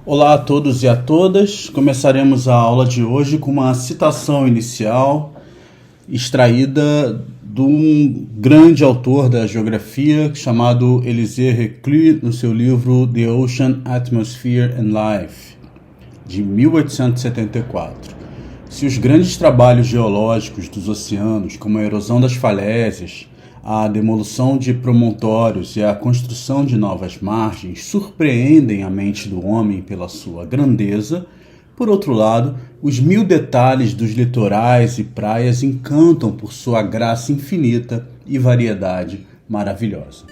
Olá a todos e a todas. Começaremos a aula de hoje com uma citação inicial extraída de um grande autor da geografia chamado Élisée Reclus, no seu livro The Ocean, Atmosphere and Life, de 1874. Se os grandes trabalhos geológicos dos oceanos, como a erosão das falésias, a demolição de promontórios e a construção de novas margens surpreendem a mente do homem pela sua grandeza, por outro lado, os mil detalhes dos litorais e praias encantam por sua graça infinita e variedade maravilhosa.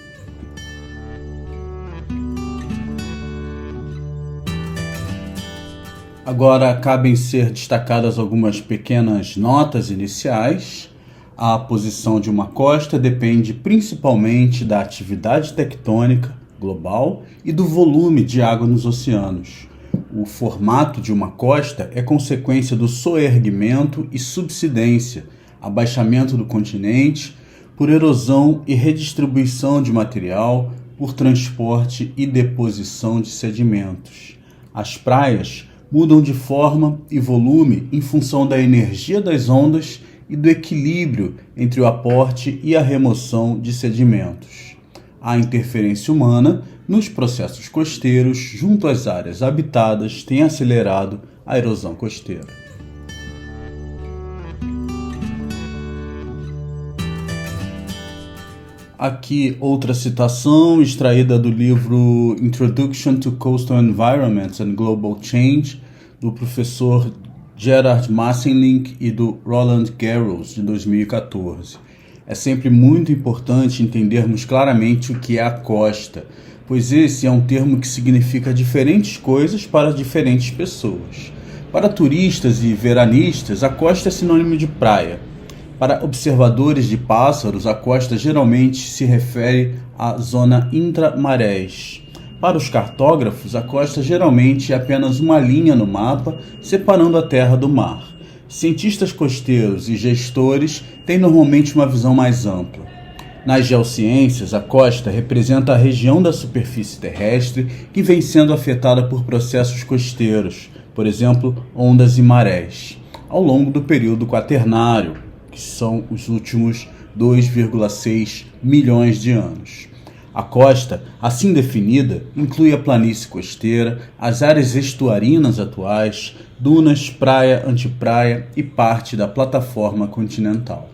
Agora, cabem ser destacadas algumas pequenas notas iniciais. A posição de uma costa depende principalmente da atividade tectônica global e do volume de água nos oceanos. O formato de uma costa é consequência do soerguimento e subsidência, abaixamento do continente, por erosão e redistribuição de material, por transporte e deposição de sedimentos. As praias mudam de forma e volume em função da energia das ondas e do equilíbrio entre o aporte e a remoção de sedimentos. A interferência humana nos processos costeiros junto às áreas habitadas tem acelerado a erosão costeira. Aqui outra citação extraída do livro Introduction to Coastal Environments and Global Change, do professor Gerard Massenlink e do Roland Garros, de 2014. É sempre muito importante entendermos claramente o que é a costa, pois esse é um termo que significa diferentes coisas para diferentes pessoas. Para turistas e veranistas, a costa é sinônimo de praia. Para observadores de pássaros, a costa geralmente se refere à zona intramarés. Para os cartógrafos, a costa geralmente é apenas uma linha no mapa separando a terra do mar. Cientistas costeiros e gestores têm normalmente uma visão mais ampla. Nas geociências, a costa representa a região da superfície terrestre que vem sendo afetada por processos costeiros, por exemplo, ondas e marés, ao longo do período quaternário, que são os últimos 2,6 milhões de anos. A costa, assim definida, inclui a planície costeira, as áreas estuarinas atuais, dunas, praia, antipraia e parte da plataforma continental.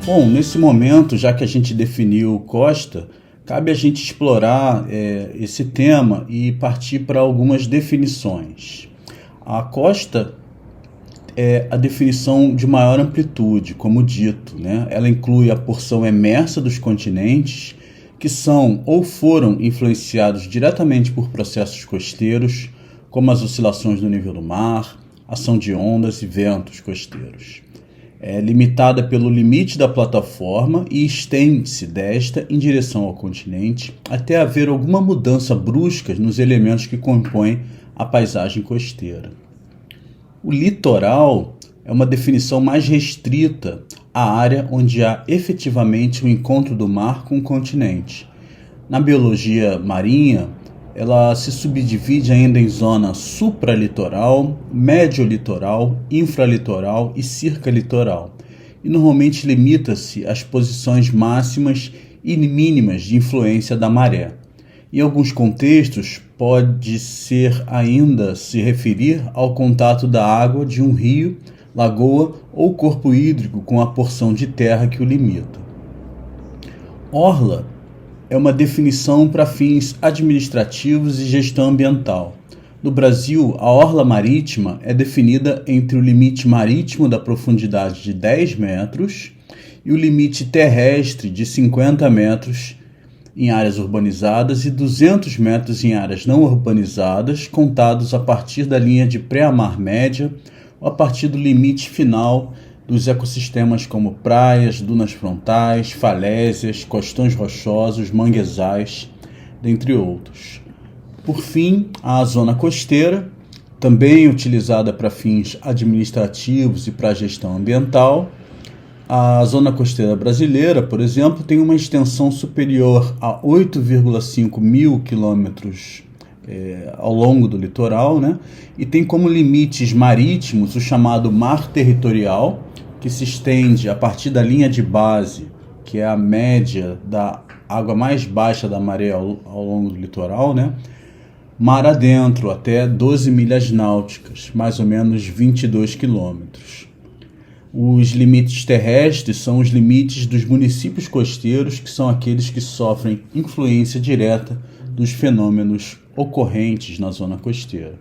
Bom, nesse momento, já que a gente definiu costa, cabe a gente explorar esse tema e partir para algumas definições. A costa é a definição de maior amplitude, como dito, né? Ela inclui a porção emersa dos continentes, que são ou foram influenciados diretamente por processos costeiros, como as oscilações do nível do mar, ação de ondas e ventos costeiros. É limitada pelo limite da plataforma e estende-se desta em direção ao continente até haver alguma mudança brusca nos elementos que compõem a paisagem costeira. O litoral é uma definição mais restrita à área onde há efetivamente o encontro do mar com o continente. Na biologia marinha, ela se subdivide ainda em zona supralitoral, médio-litoral, infralitoral e circalitoral, e normalmente limita-se às posições máximas e mínimas de influência da maré. Em alguns contextos, pode ser ainda se referir ao contato da água de um rio, lagoa ou corpo hídrico com a porção de terra que o limita. Orla é uma definição para fins administrativos e gestão ambiental. No Brasil, a orla marítima é definida entre o limite marítimo da profundidade de 10 metros e o limite terrestre de 50 metros em áreas urbanizadas e 200 metros em áreas não urbanizadas, contados a partir da linha de pré-mar média ou a partir do limite final dos ecossistemas como praias, dunas frontais, falésias, costões rochosos, manguezais, dentre outros. Por fim, há a zona costeira, também utilizada para fins administrativos e para gestão ambiental, A zona costeira brasileira, por exemplo, tem uma extensão superior a 8,5 mil quilômetros ao longo do litoral, né? E tem como limites marítimos o chamado mar territorial, que se estende a partir da linha de base, que é a média da água mais baixa da maré ao longo do litoral, né? Mar adentro, até 12 milhas náuticas, mais ou menos 22 quilômetros. Os limites terrestres são os limites dos municípios costeiros, que são aqueles que sofrem influência direta dos fenômenos ocorrentes na zona costeira.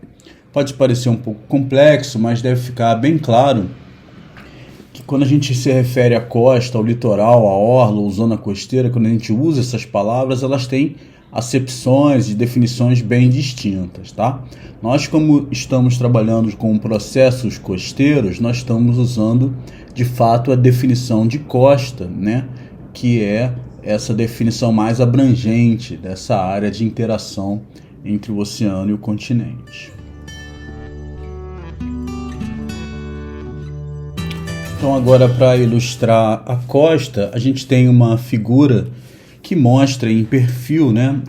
Pode parecer um pouco complexo, mas deve ficar bem claro que quando a gente se refere à costa, ao litoral, à orla ou zona costeira, quando a gente usa essas palavras, elas têm acepções e definições bem distintas, tá? Nós, como estamos trabalhando com processos costeiros, nós estamos usando, de fato, a definição de costa, né? Que é essa definição mais abrangente dessa área de interação entre o oceano e o continente. Então, agora, para ilustrar a costa, a gente tem uma figura que mostra em perfil, né,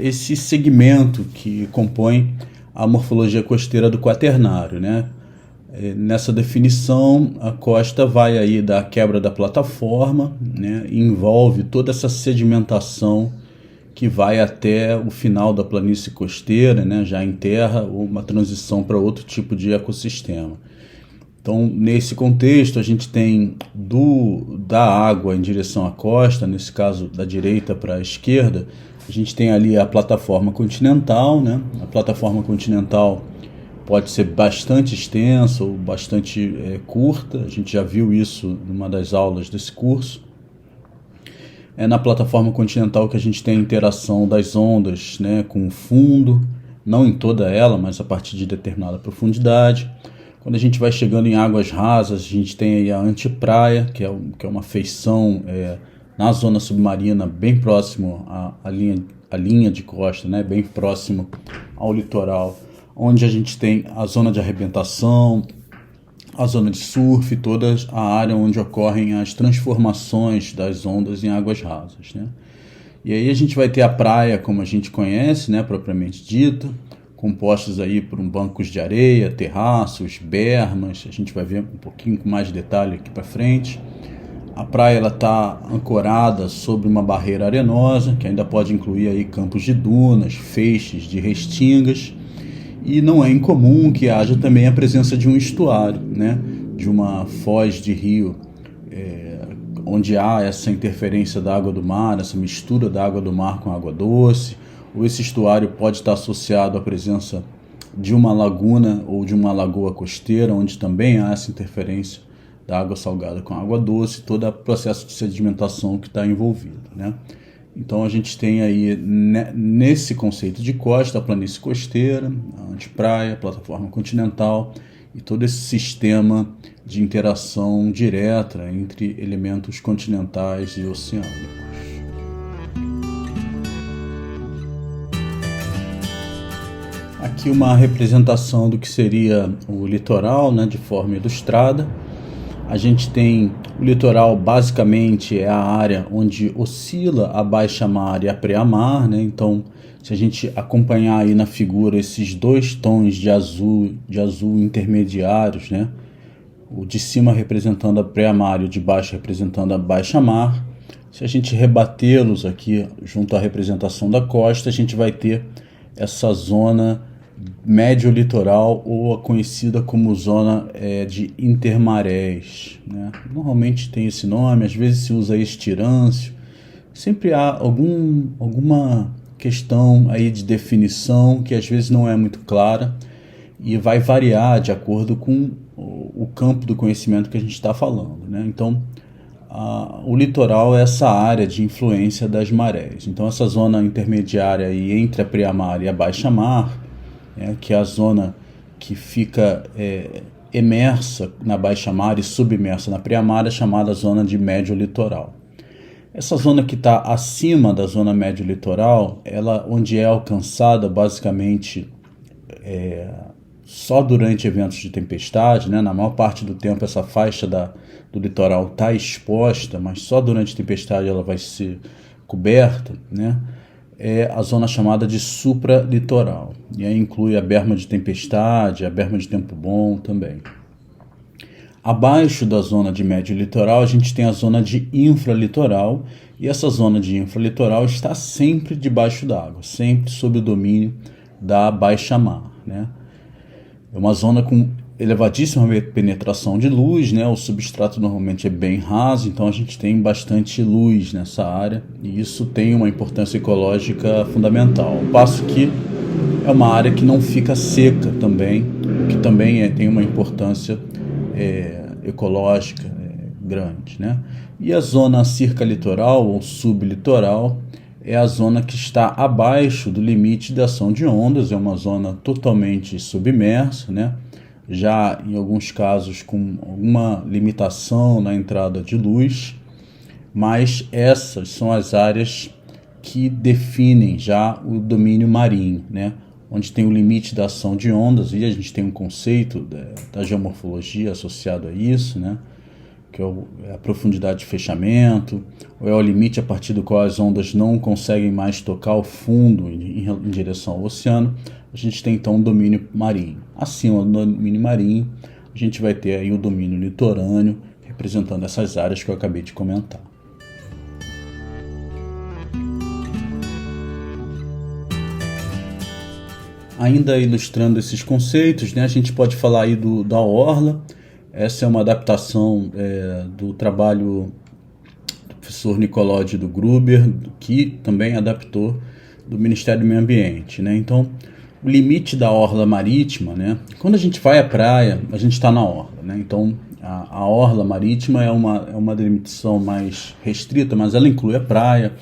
esse segmento que compõe a morfologia costeira do Quaternário, né? Nessa definição, a costa vai aí da quebra da plataforma, né, e envolve toda essa sedimentação que vai até o final da planície costeira, né, já em terra, ou uma transição para outro tipo de ecossistema. Então, nesse contexto, a gente tem da água em direção à costa, nesse caso da direita para a esquerda, a gente tem ali a plataforma continental, né? A plataforma continental pode ser bastante extensa ou bastante curta, a gente já viu isso numa das aulas desse curso. É na plataforma continental que a gente tem a interação das ondas, né, com o fundo, não em toda ela, mas a partir de determinada profundidade. Quando a gente vai chegando em águas rasas, a gente tem aí a antepraia, que é uma feição na zona submarina, bem próximo à linha de costa, né, bem próximo ao litoral, onde a gente tem a zona de arrebentação, a zona de surf, toda a área onde ocorrem as transformações das ondas em águas rasas, né? E aí a gente vai ter a praia como a gente conhece, né, propriamente dita, compostos aí por bancos de areia, terraços, bermas. A gente vai ver um pouquinho com mais detalhe aqui para frente. A praia está ancorada sobre uma barreira arenosa, que ainda pode incluir aí campos de dunas, feixes de restingas, e não é incomum que haja também a presença de um estuário, né, de uma foz de rio, onde há essa interferência da água do mar, essa mistura da água do mar com água doce. Ou esse estuário pode estar associado à presença de uma laguna ou de uma lagoa costeira, onde também há essa interferência da água salgada com a água doce, todo o processo de sedimentação que está envolvido, né? Então a gente tem aí, nesse conceito de costa, a planície costeira, a antepraia, a plataforma continental e todo esse sistema de interação direta entre elementos continentais e oceânicos. Aqui uma representação do que seria o litoral, né, de forma ilustrada. A gente tem o litoral, basicamente é a área onde oscila a baixa-mar e a pré-mar, né? Então, se a gente acompanhar aí na figura esses dois tons de azul intermediários, né? O de cima representando a pré-mar e o de baixo representando a baixa-mar. Se a gente rebatê-los aqui junto à representação da costa, a gente vai ter essa zona médio litoral, ou a conhecida como zona de intermarés, né? Normalmente tem esse nome, às vezes se usa estirância. Sempre há alguma questão aí de definição que às vezes não é muito clara e vai variar de acordo com o campo do conhecimento que a gente está falando, né? Então, o litoral é essa área de influência das marés. Então, essa zona intermediária aí entre a pré-mar e a baixa-mar, que é a zona que fica emersa na baixa-mar e submersa na pré-mar, é chamada zona de médio litoral. Essa zona que está acima da zona médio litoral, ela, onde é alcançada basicamente só durante eventos de tempestade, né? Na maior parte do tempo essa faixa do litoral está exposta, mas só durante a tempestade ela vai ser coberta, né? É a zona chamada de supralitoral. E aí inclui a berma de tempestade, a berma de tempo bom também. Abaixo da zona de médio litoral, a gente tem a zona de infralitoral, e essa zona de infralitoral está sempre debaixo d'água, sempre sob o domínio da baixa-mar, né? É uma zona com elevadíssima penetração de luz, né? O substrato normalmente é bem raso, então a gente tem bastante luz nessa área, e isso tem uma importância ecológica fundamental. Ao passo que é uma área que não fica seca também, que também tem uma importância ecológica grande, né? E a zona circalitoral ou sublitoral é a zona que está abaixo do limite de ação de ondas, é uma zona totalmente submersa, né? Já em alguns casos com alguma limitação na entrada de luz, mas essas são as áreas que definem já o domínio marinho, né? Onde tem o limite da ação de ondas, e a gente tem um conceito da geomorfologia associado a isso, né? Que é a profundidade de fechamento, ou é o limite a partir do qual as ondas não conseguem mais tocar o fundo em direção ao oceano. A gente tem então o domínio marinho. Acima do domínio marinho, a gente vai ter aí o domínio litorâneo, representando essas áreas que eu acabei de comentar. Ainda ilustrando esses conceitos, né, a gente pode falar aí da orla. Essa é uma adaptação do trabalho do professor Nicolodi do Gruber, que também adaptou do Ministério do Meio Ambiente, né? Então, o limite da orla marítima, né? Quando a gente vai à praia, a gente está na orla, né? Então, a orla marítima é uma delimitação mais restrita, mas ela inclui a praia,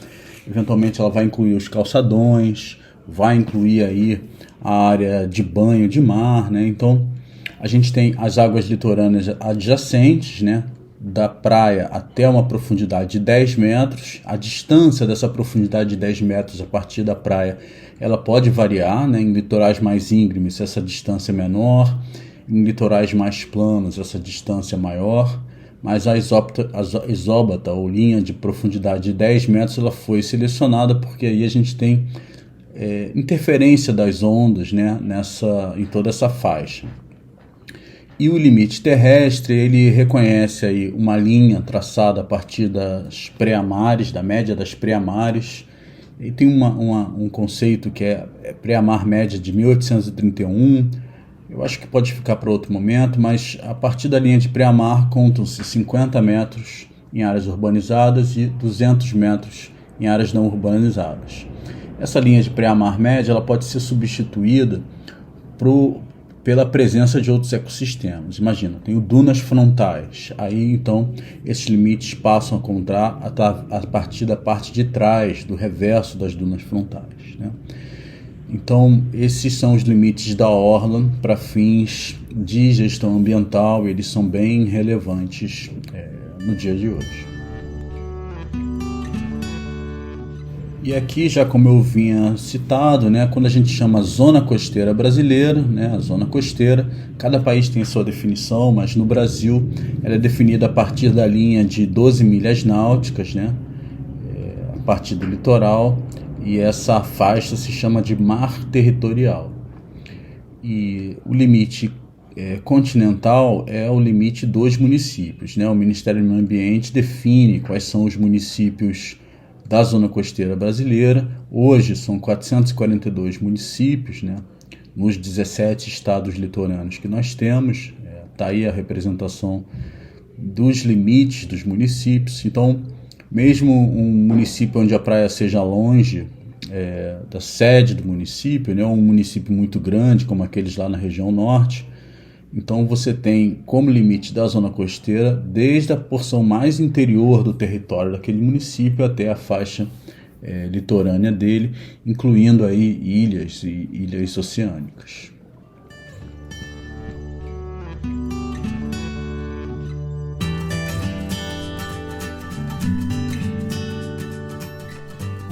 eventualmente ela vai incluir os calçadões, vai incluir aí a área de banho de mar, né? Então, a gente tem as águas litorâneas adjacentes, né? Da praia até uma profundidade de 10 metros. A distância dessa profundidade de 10 metros a partir da praia, ela pode variar, né? Em litorais mais íngremes, essa distância é menor. Em litorais mais planos, essa distância é maior. Mas a isóbata, ou linha de profundidade de 10 metros, ela foi selecionada porque aí a gente tem interferência das ondas, né, em toda essa faixa. E o limite terrestre, ele reconhece aí uma linha traçada a partir das pré-amares, da média das pré-amares, e tem um conceito que é pré-amar média de 1831, eu acho que pode ficar para outro momento, mas a partir da linha de pré-amar contam-se 50 metros em áreas urbanizadas e 200 metros em áreas não urbanizadas. Essa linha de pré-amar média ela pode ser substituída pela presença de outros ecossistemas. Imagina, tenho dunas frontais. Aí, então, esses limites passam a contar a partir da parte de trás, do reverso das dunas frontais, né? Então, esses são os limites da orla para fins de gestão ambiental, e eles são bem relevantes no dia de hoje. E aqui, já como eu vinha citado, né, quando a gente chama zona costeira brasileira, né, a zona costeira, cada país tem sua definição, mas no Brasil ela é definida a partir da linha de 12 milhas náuticas, né, a partir do litoral, e essa faixa se chama de mar territorial. E o limite continental é o limite dos municípios, né? O Ministério do Meio Ambiente define quais são os municípios da zona costeira brasileira. Hoje são 442 municípios, né? Nos 17 estados litorâneos que nós temos. Está aí a representação dos limites dos municípios. Então, mesmo um município onde a praia seja longe da sede do município, né? Um município muito grande, como aqueles lá na região norte, então você tem como limite da zona costeira desde a porção mais interior do território daquele município até a faixa litorânea dele, incluindo aí ilhas e ilhas oceânicas.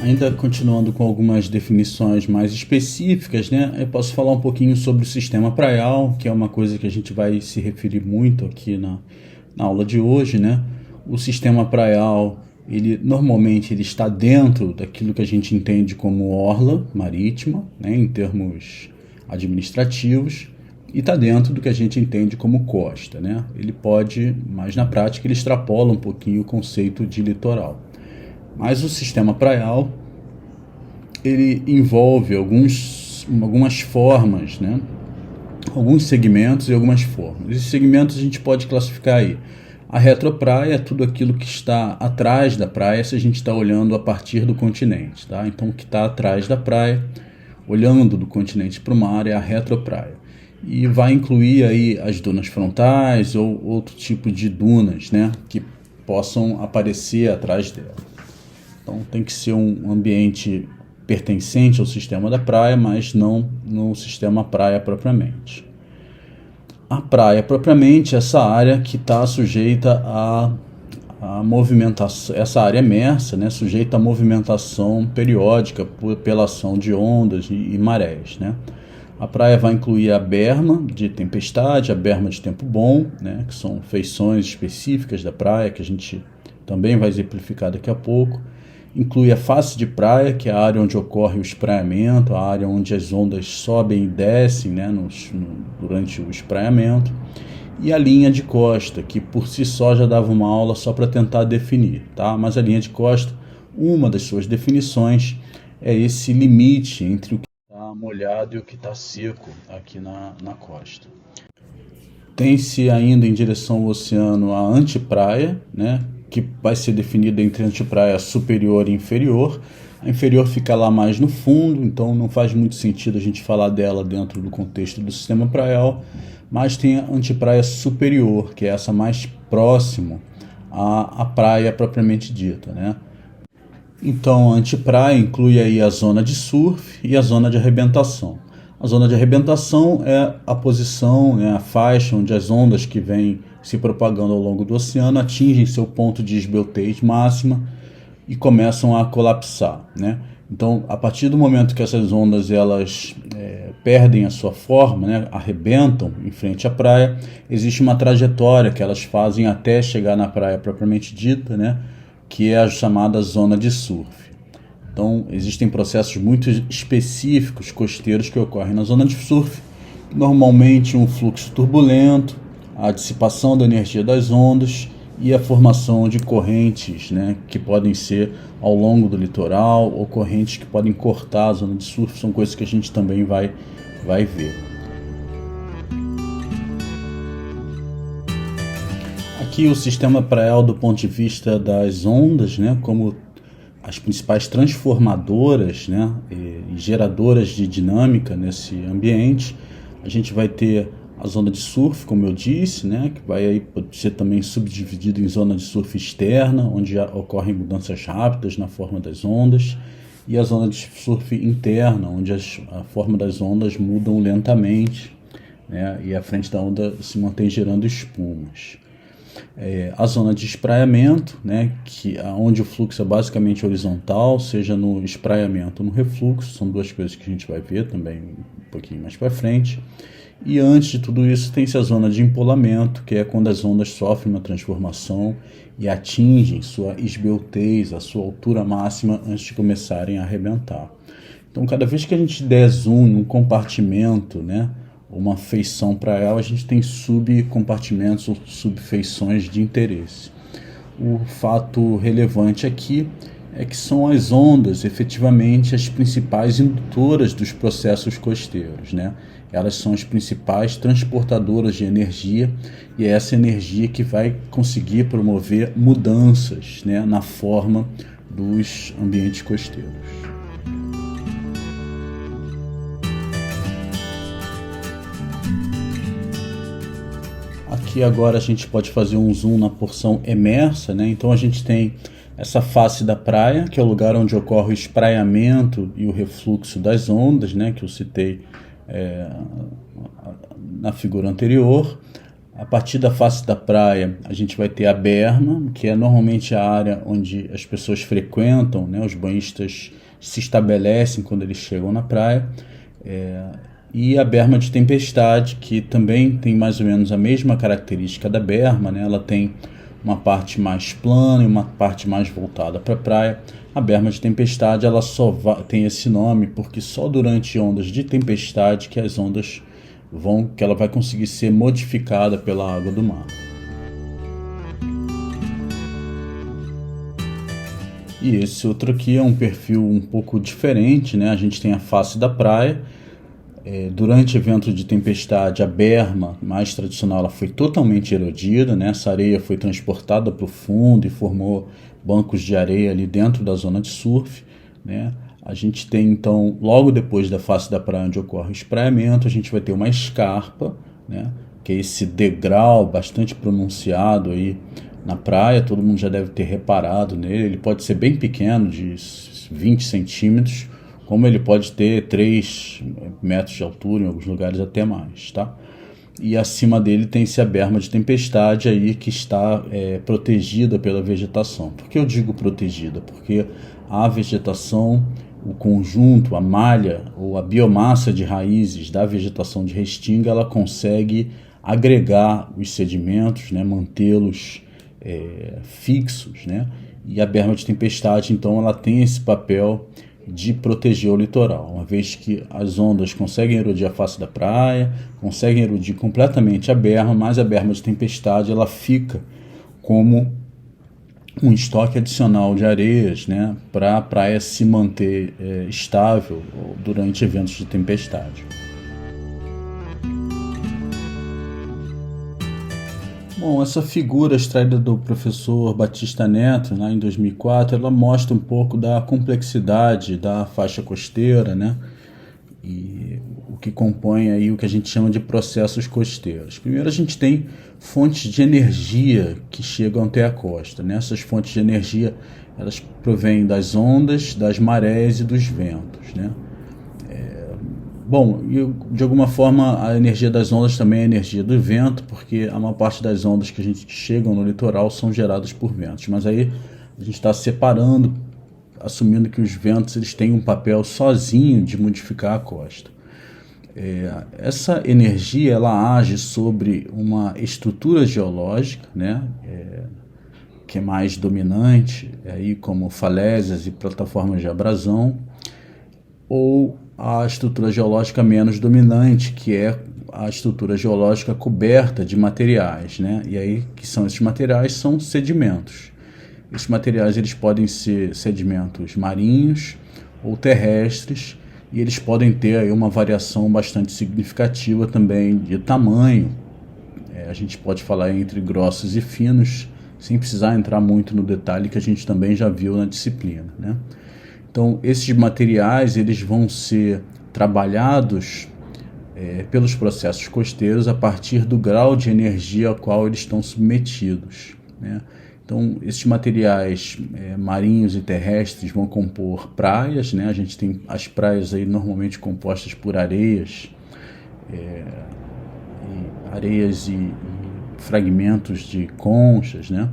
Ainda continuando com algumas definições mais específicas, né, eu posso falar um pouquinho sobre o sistema praial, que é uma coisa que a gente vai se referir muito aqui na aula de hoje, né? O sistema praial, ele normalmente ele está dentro daquilo que a gente entende como orla marítima, né, em termos administrativos, e está dentro do que a gente entende como costa, né? Ele pode, mas na prática ele extrapola um pouquinho o conceito de litoral. Mas o sistema praial, ele envolve algumas formas, né? Alguns segmentos e algumas formas. Esses segmentos a gente pode classificar aí. A retropraia é tudo aquilo que está atrás da praia, se a gente está olhando a partir do continente, tá? Então, o que está atrás da praia, olhando do continente para o mar, é a retropraia. E vai incluir aí as dunas frontais ou outro tipo de dunas, né? Que possam aparecer atrás dela. Então tem que ser um ambiente pertencente ao sistema da praia, mas não no sistema praia propriamente. A praia propriamente é essa área que está sujeita a movimentação, essa área emersa, né, sujeita a movimentação periódica pela ação de ondas e marés, né? A praia vai incluir a berma de tempestade, a berma de tempo bom, né, que são feições específicas da praia que a gente também vai exemplificar daqui a pouco. Inclui a face de praia, que é a área onde ocorre o espraiamento, a área onde as ondas sobem e descem, né, durante o espraiamento. E a linha de costa, que por si só já dava uma aula só para tentar definir, tá? Mas a linha de costa, uma das suas definições é esse limite entre o que está molhado e o que está seco aqui na costa. Tem-se ainda em direção ao oceano a antepraia, né, que vai ser definida entre antepraia superior e inferior. A inferior fica lá mais no fundo, então não faz muito sentido a gente falar dela dentro do contexto do sistema praial, mas tem a antepraia superior, que é essa mais próximo à praia propriamente dita, né? Então, a antepraia inclui aí a zona de surf e a zona de arrebentação. A zona de arrebentação é a posição, né, a faixa onde as ondas que vêm se propagando ao longo do oceano atingem seu ponto de esbeltez máxima e começam a colapsar, né? Então, a partir do momento que essas ondas elas perdem a sua forma, né, arrebentam em frente à praia, existe uma trajetória que elas fazem até chegar na praia propriamente dita, né, que é a chamada zona de surf. Então, existem processos muito específicos costeiros que ocorrem na zona de surf, normalmente um fluxo turbulento, a dissipação da energia das ondas e a formação de correntes, né, que podem ser ao longo do litoral ou correntes que podem cortar a zona de surf, são coisas que a gente também vai ver. Aqui o sistema praial do ponto de vista das ondas, né, como as principais transformadoras, né, e geradoras de dinâmica nesse ambiente. A gente vai ter a zona de surf, como eu disse, né, que vai aí pode ser também subdividido em zona de surf externa, onde ocorrem mudanças rápidas na forma das ondas, e a zona de surf interna, onde a forma das ondas mudam lentamente, né, e a frente da onda se mantém gerando espumas. A zona de espraiamento, né, onde o fluxo é basicamente horizontal, seja no espraiamento ou no refluxo, são duas coisas que a gente vai ver também um pouquinho mais para frente. E antes de tudo isso tem-se a zona de empolamento, que é quando as ondas sofrem uma transformação e atingem sua esbeltez, a sua altura máxima antes de começarem a arrebentar. Então, cada vez que a gente der zoom num compartimento, né, uma feição para ela, a gente tem subcompartimentos ou subfeições de interesse. O fato relevante aqui é que são as ondas, efetivamente, as principais indutoras dos processos costeiros, né? Elas são as principais transportadoras de energia e é essa energia que vai conseguir promover mudanças, né, na forma dos ambientes costeiros. Aqui agora a gente pode fazer um zoom na porção emersa, né? Então a gente tem essa face da praia, que é o lugar onde ocorre o espraiamento e o refluxo das ondas, né, que eu citei na figura anterior. A partir da face da praia, a gente vai ter a berma, que é normalmente a área onde as pessoas frequentam, né, os banhistas se estabelecem quando eles chegam na praia. E a berma de tempestade, que também tem mais ou menos a mesma característica da berma, né? Ela tem uma parte mais plana e uma parte mais voltada para a praia. A berma de tempestade ela tem esse nome porque só durante ondas de tempestade que que ela vai conseguir ser modificada pela água do mar. E esse outro aqui é um perfil um pouco diferente, né? A gente tem a face da praia. Durante eventos de tempestade, a berma mais tradicional ela foi totalmente erodida, né? Essa areia foi transportada para o fundo e formou bancos de areia ali dentro da zona de surf, né? A gente tem então, logo depois da face da praia onde ocorre o espraiamento, a gente vai ter uma escarpa, né? Que é esse degrau bastante pronunciado aí na praia, todo mundo já deve ter reparado nele. Ele pode ser bem pequeno, de 20 centímetros, como ele pode ter 3 metros de altura, em alguns lugares até mais, tá? E acima dele tem-se a berma de tempestade aí que está protegida pela vegetação. Por que eu digo protegida? Porque a vegetação, o conjunto, a malha ou a biomassa de raízes da vegetação de restinga, ela consegue agregar os sedimentos, né, mantê-los fixos, né? E a berma de tempestade, então, ela tem esse papel de proteger o litoral, uma vez que as ondas conseguem erodir a face da praia, conseguem erodir completamente a berma, mas a berma de tempestade ela fica como um estoque adicional de areias, né, para a praia se manter estável durante eventos de tempestade. Bom, essa figura extraída do professor Batista Neto, né, em 2004, ela mostra um pouco da complexidade da faixa costeira, né, e o que compõe aí o que a gente chama de processos costeiros. Primeiro a gente tem fontes de energia que chegam até a costa, né? Essas fontes de energia elas provêm das ondas, das marés e dos ventos, né? Bom, de alguma forma a energia das ondas também é a energia do vento, porque a maior parte das ondas que chegam no litoral são geradas por ventos. Mas aí a gente está separando, assumindo que os ventos eles têm um papel sozinho de modificar a costa. Essa energia ela age sobre uma estrutura geológica, né, que é mais dominante, aí como falésias e plataformas de abrasão, ou a estrutura geológica menos dominante, que é a estrutura geológica coberta de materiais, né? E aí, que são esses materiais? São sedimentos. Esses materiais eles podem ser sedimentos marinhos ou terrestres, e eles podem ter aí uma variação bastante significativa também de tamanho. A gente pode falar entre grossos e finos, sem precisar entrar muito no detalhe que a gente também já viu na disciplina, né? Então, esses materiais eles vão ser trabalhados pelos processos costeiros a partir do grau de energia ao qual eles estão submetidos, né? Então, esses materiais marinhos e terrestres vão compor praias, né? A gente tem as praias aí normalmente compostas por areias, e fragmentos de conchas, né?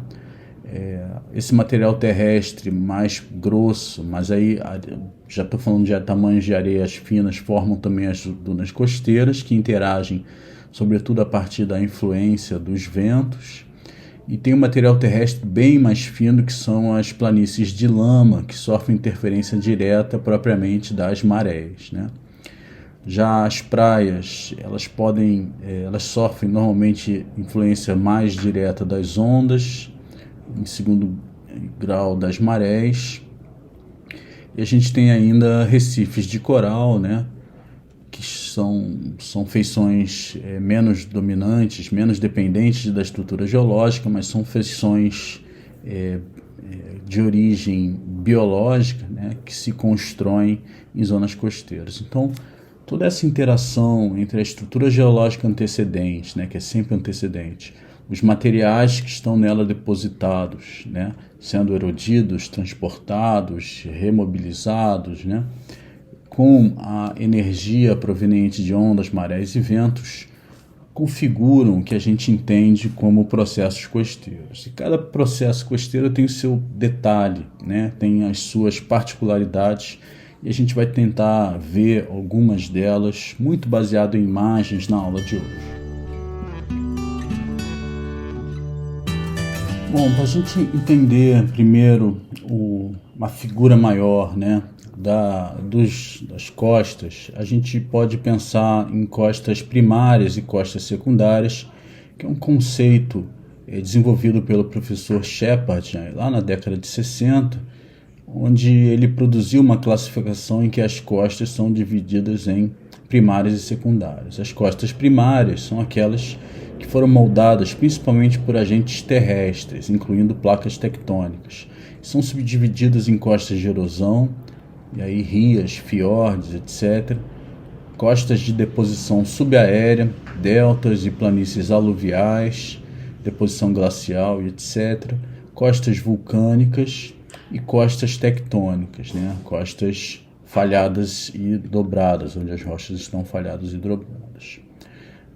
Esse material terrestre mais grosso, mas aí já estou falando de tamanhos de areias finas, formam também as dunas costeiras que interagem sobretudo a partir da influência dos ventos, e tem um material terrestre bem mais fino que são as planícies de lama, que sofrem interferência direta propriamente das marés, né? Já as praias, elas sofrem normalmente influência mais direta das ondas, em segundo grau das marés, e a gente tem ainda recifes de coral, né, que são feições menos dominantes, menos dependentes da estrutura geológica, mas são feições de origem biológica, né, que se constroem em zonas costeiras. Então, toda essa interação entre a estrutura geológica antecedente, né, que é sempre antecedente, os materiais que estão nela depositados, né, sendo erodidos, transportados, remobilizados, né, com a energia proveniente de ondas, marés e ventos, configuram o que a gente entende como processos costeiros. E cada processo costeiro tem o seu detalhe, né? Tem as suas particularidades, e a gente vai tentar ver algumas delas, muito baseado em imagens, na aula de hoje. Bom, para a gente entender primeiro uma figura maior, né, das costas, a gente pode pensar em costas primárias e costas secundárias, que é um conceito desenvolvido pelo professor Shepard, lá na década de 60, onde ele produziu uma classificação em que as costas são divididas em primárias e secundárias. As costas primárias são aquelas que foram moldadas principalmente por agentes terrestres, incluindo placas tectônicas. São subdivididas em costas de erosão, e aí rias, fiordes, etc. Costas de deposição subaérea, deltas e planícies aluviais, deposição glacial e etc. Costas vulcânicas e costas tectônicas, né? Costas falhadas e dobradas, onde as rochas estão falhadas e dobradas.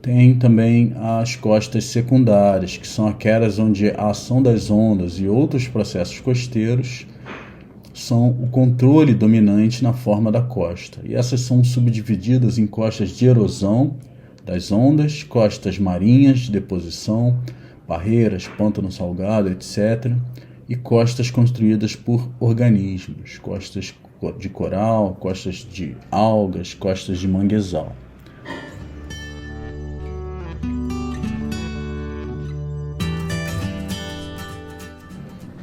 Tem também as costas secundárias, que são aquelas onde a ação das ondas e outros processos costeiros são o controle dominante na forma da costa. E essas são subdivididas em costas de erosão das ondas, costas marinhas de deposição, barreiras, pântano salgado, etc., e costas construídas por organismos, costas de coral, costas de algas, costas de manguezal.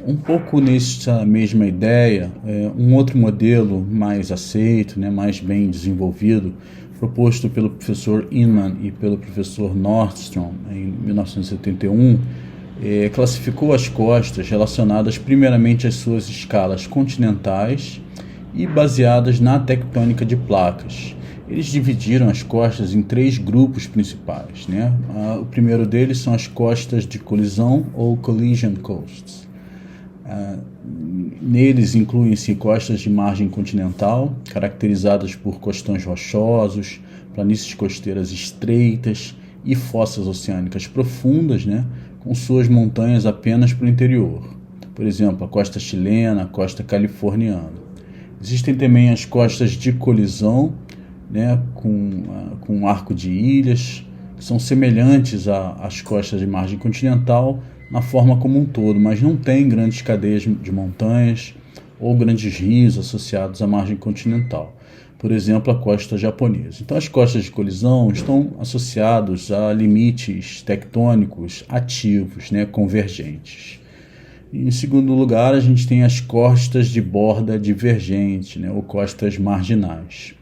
Um pouco nessa mesma ideia, um outro modelo mais aceito, né, mais bem desenvolvido, proposto pelo professor Inman e pelo professor Nordstrom em 1971, classificou as costas relacionadas primeiramente às suas escalas continentais e baseadas na tectônica de placas. Eles dividiram as costas em 3 grupos principais, né? O primeiro deles são as costas de colisão ou collision coasts. Neles incluem-se costas de margem continental, caracterizadas por costões rochosos, planícies costeiras estreitas e fossas oceânicas profundas, né, com suas montanhas apenas para o interior. Por exemplo, a costa chilena, a costa californiana. Existem também as costas de colisão, né, com arco de ilhas, que são semelhantes às costas de margem continental, na forma como um todo, mas não tem grandes cadeias de montanhas ou grandes rios associados à margem continental. Por exemplo, a costa japonesa. Então, as costas de colisão estão associadas a limites tectônicos ativos, né, convergentes. E, em segundo lugar, a gente tem as costas de borda divergente, né, ou costas marginais.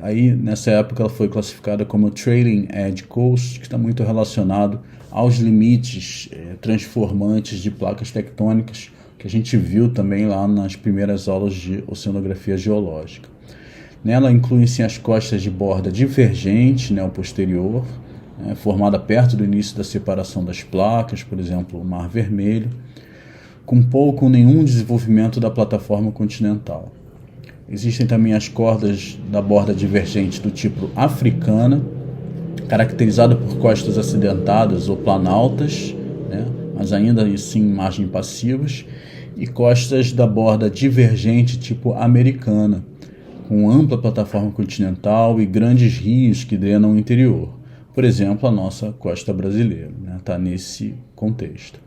Aí, nessa época, ela foi classificada como Trailing Edge Coast, que está muito relacionado aos limites transformantes de placas tectônicas, que a gente viu também lá nas primeiras aulas de oceanografia geológica. Nela incluem-se as costas de borda divergente, né, o posterior, formada perto do início da separação das placas, por exemplo, o Mar Vermelho, com pouco ou nenhum desenvolvimento da plataforma continental. Existem também as cordas da borda divergente do tipo africana, caracterizada por costas acidentadas ou planaltas, né, mas ainda assim margem passivas, e costas da borda divergente tipo americana, com ampla plataforma continental e grandes rios que drenam o interior. Por exemplo, a nossa costa brasileira, né, está nesse contexto.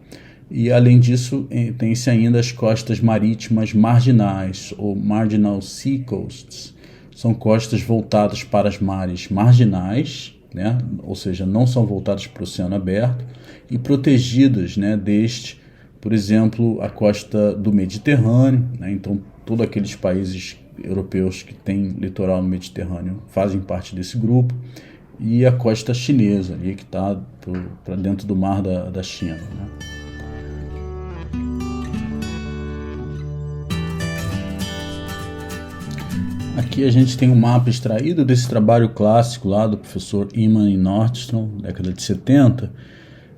E, além disso, tem-se ainda as costas marítimas marginais, ou marginal sea coasts. São costas voltadas para as mares marginais, né? Ou seja, não são voltadas para o oceano aberto, e protegidas, né, deste, por exemplo, a costa do Mediterrâneo, né? Então, todos aqueles países europeus que têm litoral no Mediterrâneo fazem parte desse grupo, e a costa chinesa, ali, que está para dentro do mar da China, né? Aqui a gente tem um mapa extraído desse trabalho clássico lá do professor Inman e Nordstrom, década de 70.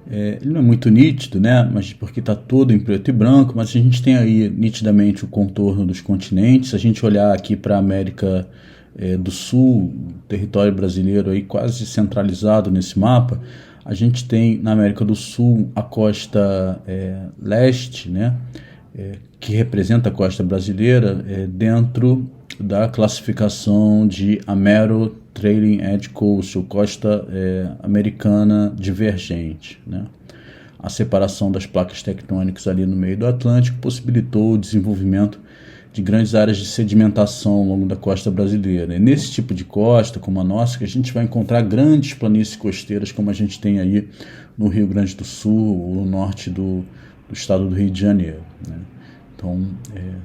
Ele não é muito nítido, né? Mas porque está todo em preto e branco, mas a gente tem aí nitidamente o contorno dos continentes. Se a gente olhar aqui para a América do sul, território brasileiro aí quase centralizado nesse mapa, a gente tem na América do Sul a costa leste, né, que representa a costa brasileira, dentro da classificação de Amero Trailing Edge Coast, ou costa americana divergente, né? A separação das placas tectônicas ali no meio do Atlântico possibilitou o desenvolvimento de grandes áreas de sedimentação ao longo da costa brasileira. É nesse tipo de costa, como a nossa, que a gente vai encontrar grandes planícies costeiras, como a gente tem aí no Rio Grande do Sul, ou no norte do estado do Rio de Janeiro, né? Então,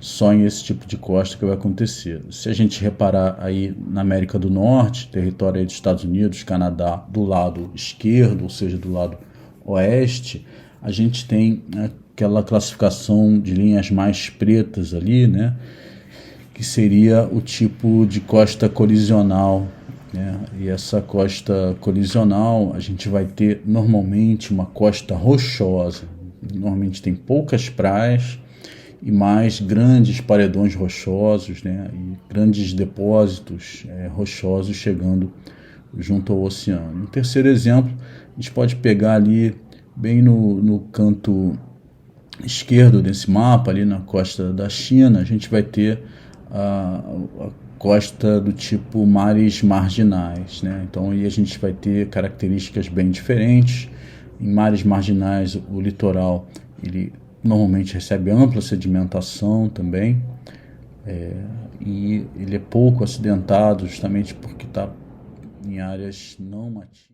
só em esse tipo de costa que vai acontecer. Se a gente reparar aí na América do Norte, território aí dos Estados Unidos, Canadá, do lado esquerdo, ou seja, do lado oeste, a gente tem aquela classificação de linhas mais pretas ali, né, que seria o tipo de costa colisional, né? E essa costa colisional a gente vai ter normalmente uma costa rochosa. Normalmente tem poucas praias e mais grandes paredões rochosos, né, e grandes depósitos rochosos chegando junto ao oceano. Um terceiro exemplo, a gente pode pegar ali bem no canto esquerdo desse mapa, ali na costa da China, a gente vai ter a costa do tipo mares marginais, né? Então aí a gente vai ter características bem diferentes. Em mares marginais, o litoral ele normalmente recebe ampla sedimentação também, e ele é pouco acidentado justamente porque está em áreas não matinhas.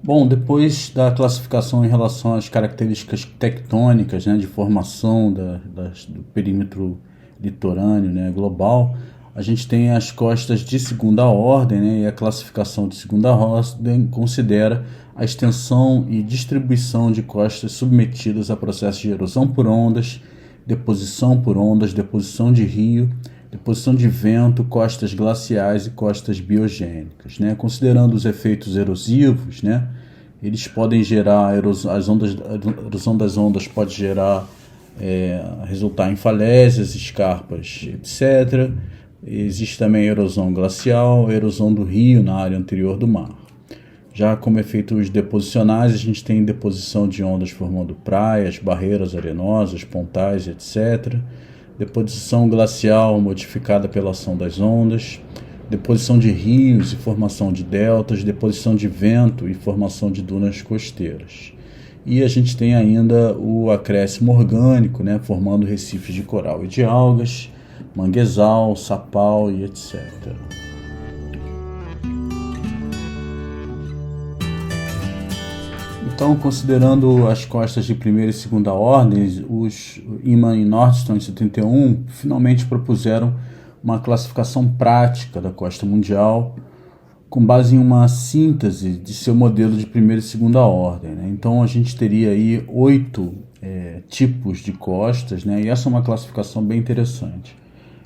Bom, depois da classificação em relação às características tectônicas, né, de formação do perímetro litorâneo, né, global, a gente tem as costas de segunda ordem, né, e a classificação de segunda ordem considera a extensão e distribuição de costas submetidas a processos de erosão por ondas, deposição de rio, deposição de vento, costas glaciais e costas biogênicas, né? Considerando os efeitos erosivos, né, eles podem gerar a erosão das ondas pode resultar em falésias, escarpas, etc. Existe também a erosão glacial, a erosão do rio na área anterior do mar. Já como efeitos deposicionais, a gente tem deposição de ondas formando praias, barreiras arenosas, pontais, etc. Deposição glacial modificada pela ação das ondas, deposição de rios e formação de deltas, deposição de vento e formação de dunas costeiras. E a gente tem ainda o acréscimo orgânico, né, formando recifes de coral e de algas, manguezal, sapau e etc. Então, considerando as costas de primeira e segunda ordens, os Inman e Nordstrom, em 71, finalmente propuseram uma classificação prática da costa mundial com base em uma síntese de seu modelo de primeira e segunda ordem, né? Então, a gente teria aí 8 tipos de costas, né? E essa é uma classificação bem interessante.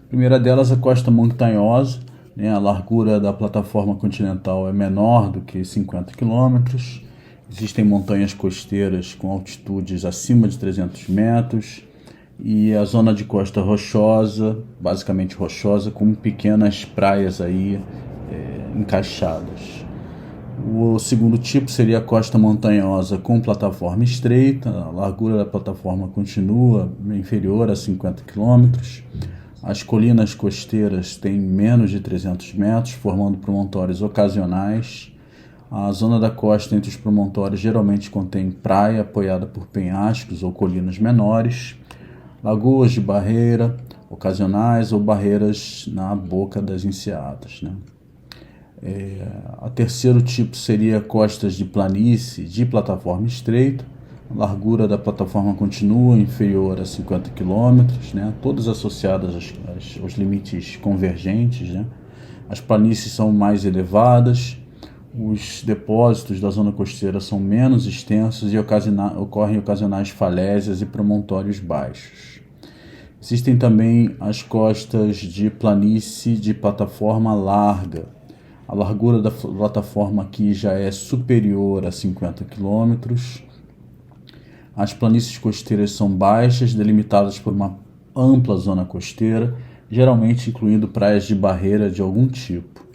A primeira delas, a costa montanhosa, né? A largura da plataforma continental é menor do que 50 quilômetros. Existem montanhas costeiras com altitudes acima de 300 metros e a zona de costa rochosa, basicamente rochosa, com pequenas praias aí encaixadas. O segundo tipo seria a costa montanhosa com plataforma estreita, a largura da plataforma continua inferior a 50 quilômetros. As colinas costeiras têm menos de 300 metros, formando promontórios ocasionais. A zona da costa entre os promontórios geralmente contém praia apoiada por penhascos ou colinas menores, lagoas de barreira ocasionais ou barreiras na boca das enseadas, né? A terceiro tipo seria costas de planície de plataforma estreita. A largura da plataforma continua inferior a 50 km, né? Todas associadas aos limites convergentes, né? As planícies são mais elevadas. Os depósitos da zona costeira são menos extensos e ocorrem ocasionais falésias e promontórios baixos. Existem também as costas de planície de plataforma larga. A largura da plataforma aqui já é superior a 50 km. As planícies costeiras são baixas, delimitadas por uma ampla zona costeira, geralmente incluindo praias de barreira de algum tipo,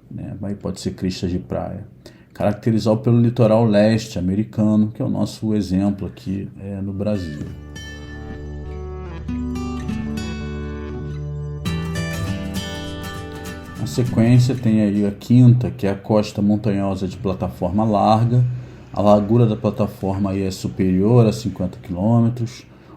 né? Aí pode ser cristas de praia. Caracterizado pelo litoral leste americano, que é o nosso exemplo aqui no Brasil. Na sequência tem aí a quinta, que é a costa montanhosa de plataforma larga. A largura da plataforma aí é superior a 50 km.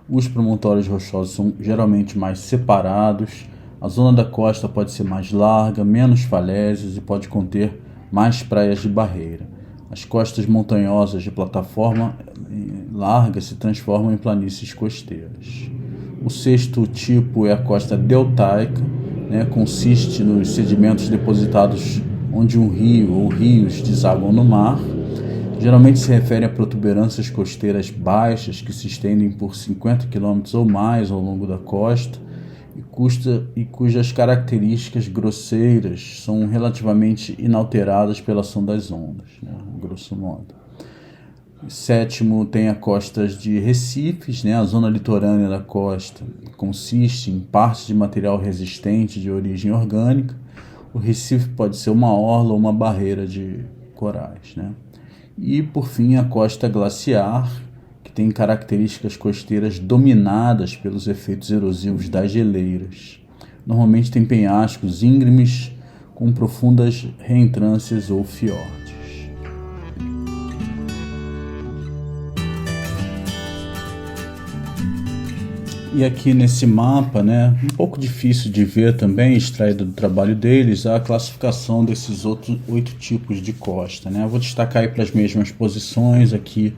Os promontórios rochosos são geralmente mais separados. A zona da costa pode ser mais larga, menos falésias e pode conter mais praias de barreira. As costas montanhosas de plataforma larga se transformam em planícies costeiras. O sexto tipo é a costa deltaica, né? Consiste nos sedimentos depositados onde um rio ou rios desaguam no mar. Geralmente se refere a protuberâncias costeiras baixas que se estendem por 50 km ou mais ao longo da costa e cujas características grosseiras são relativamente inalteradas pela ação das ondas, né, grosso modo. Sétimo, tem as costas de recifes, né? A zona litorânea da costa consiste em partes de material resistente de origem orgânica. O recife pode ser uma orla ou uma barreira de corais, né? E, por fim, a costa glaciar, que tem características costeiras dominadas pelos efeitos erosivos das geleiras. Normalmente tem penhascos íngremes com profundas reentrâncias ou fiordes. E aqui nesse mapa, né, um pouco difícil de ver também, extraído do trabalho deles, a classificação desses outros 8 tipos de costa, né? Eu vou destacar aí para as mesmas posições aqui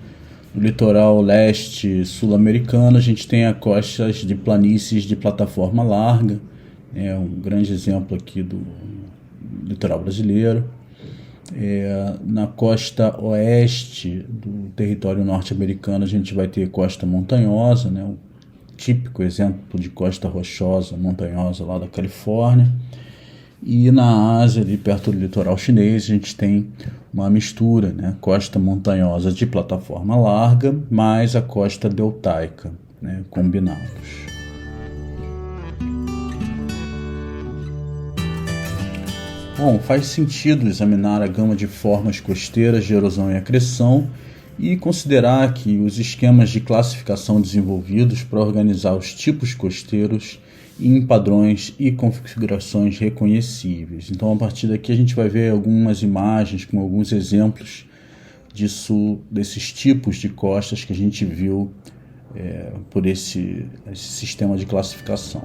no litoral leste sul-americano. A gente tem as costas de planícies de plataforma larga, um grande exemplo aqui do litoral brasileiro. Na costa oeste do território norte-americano a gente vai ter costa montanhosa, né? Típico exemplo de costa rochosa, montanhosa lá da Califórnia. E na Ásia, ali perto do litoral chinês, a gente tem uma mistura, né? Costa montanhosa de plataforma larga, mais a costa deltaica, né? Combinados. Bom, faz sentido examinar a gama de formas costeiras de erosão e acreção e considerar que os esquemas de classificação desenvolvidos para organizar os tipos costeiros em padrões e configurações reconhecíveis. Então, a partir daqui a gente vai ver algumas imagens com alguns exemplos desses tipos de costas que a gente viu por esse sistema de classificação.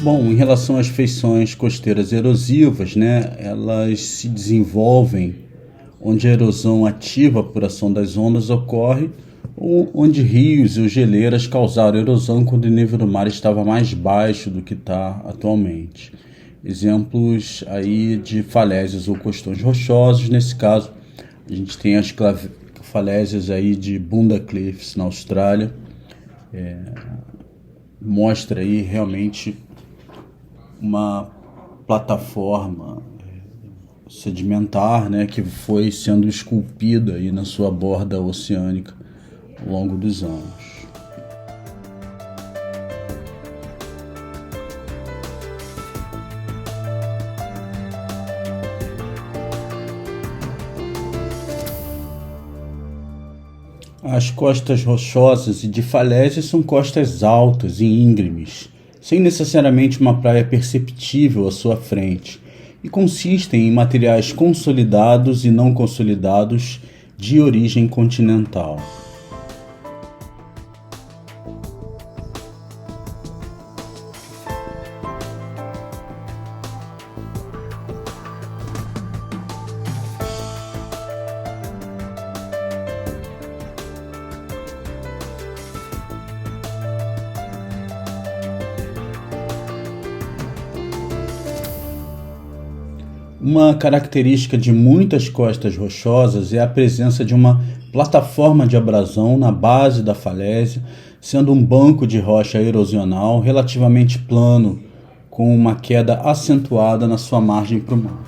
Bom, em relação às feições costeiras erosivas, né, elas se desenvolvem onde a erosão ativa por ação das ondas ocorre ou onde rios e geleiras causaram erosão quando o nível do mar estava mais baixo do que está atualmente. Exemplos aí de falésias ou costões rochosos. Nesse caso, a gente tem as falésias aí de Boondah Cliffs na Austrália. Mostra aí realmente uma plataforma sedimentar, né, que foi sendo esculpida aí na sua borda oceânica ao longo dos anos. As costas rochosas e de falésias são costas altas e íngremes, sem necessariamente uma praia perceptível à sua frente, e consistem em materiais consolidados e não consolidados de origem continental. Uma característica de muitas costas rochosas é a presença de uma plataforma de abrasão na base da falésia, sendo um banco de rocha erosional relativamente plano, com uma queda acentuada na sua margem para o mar.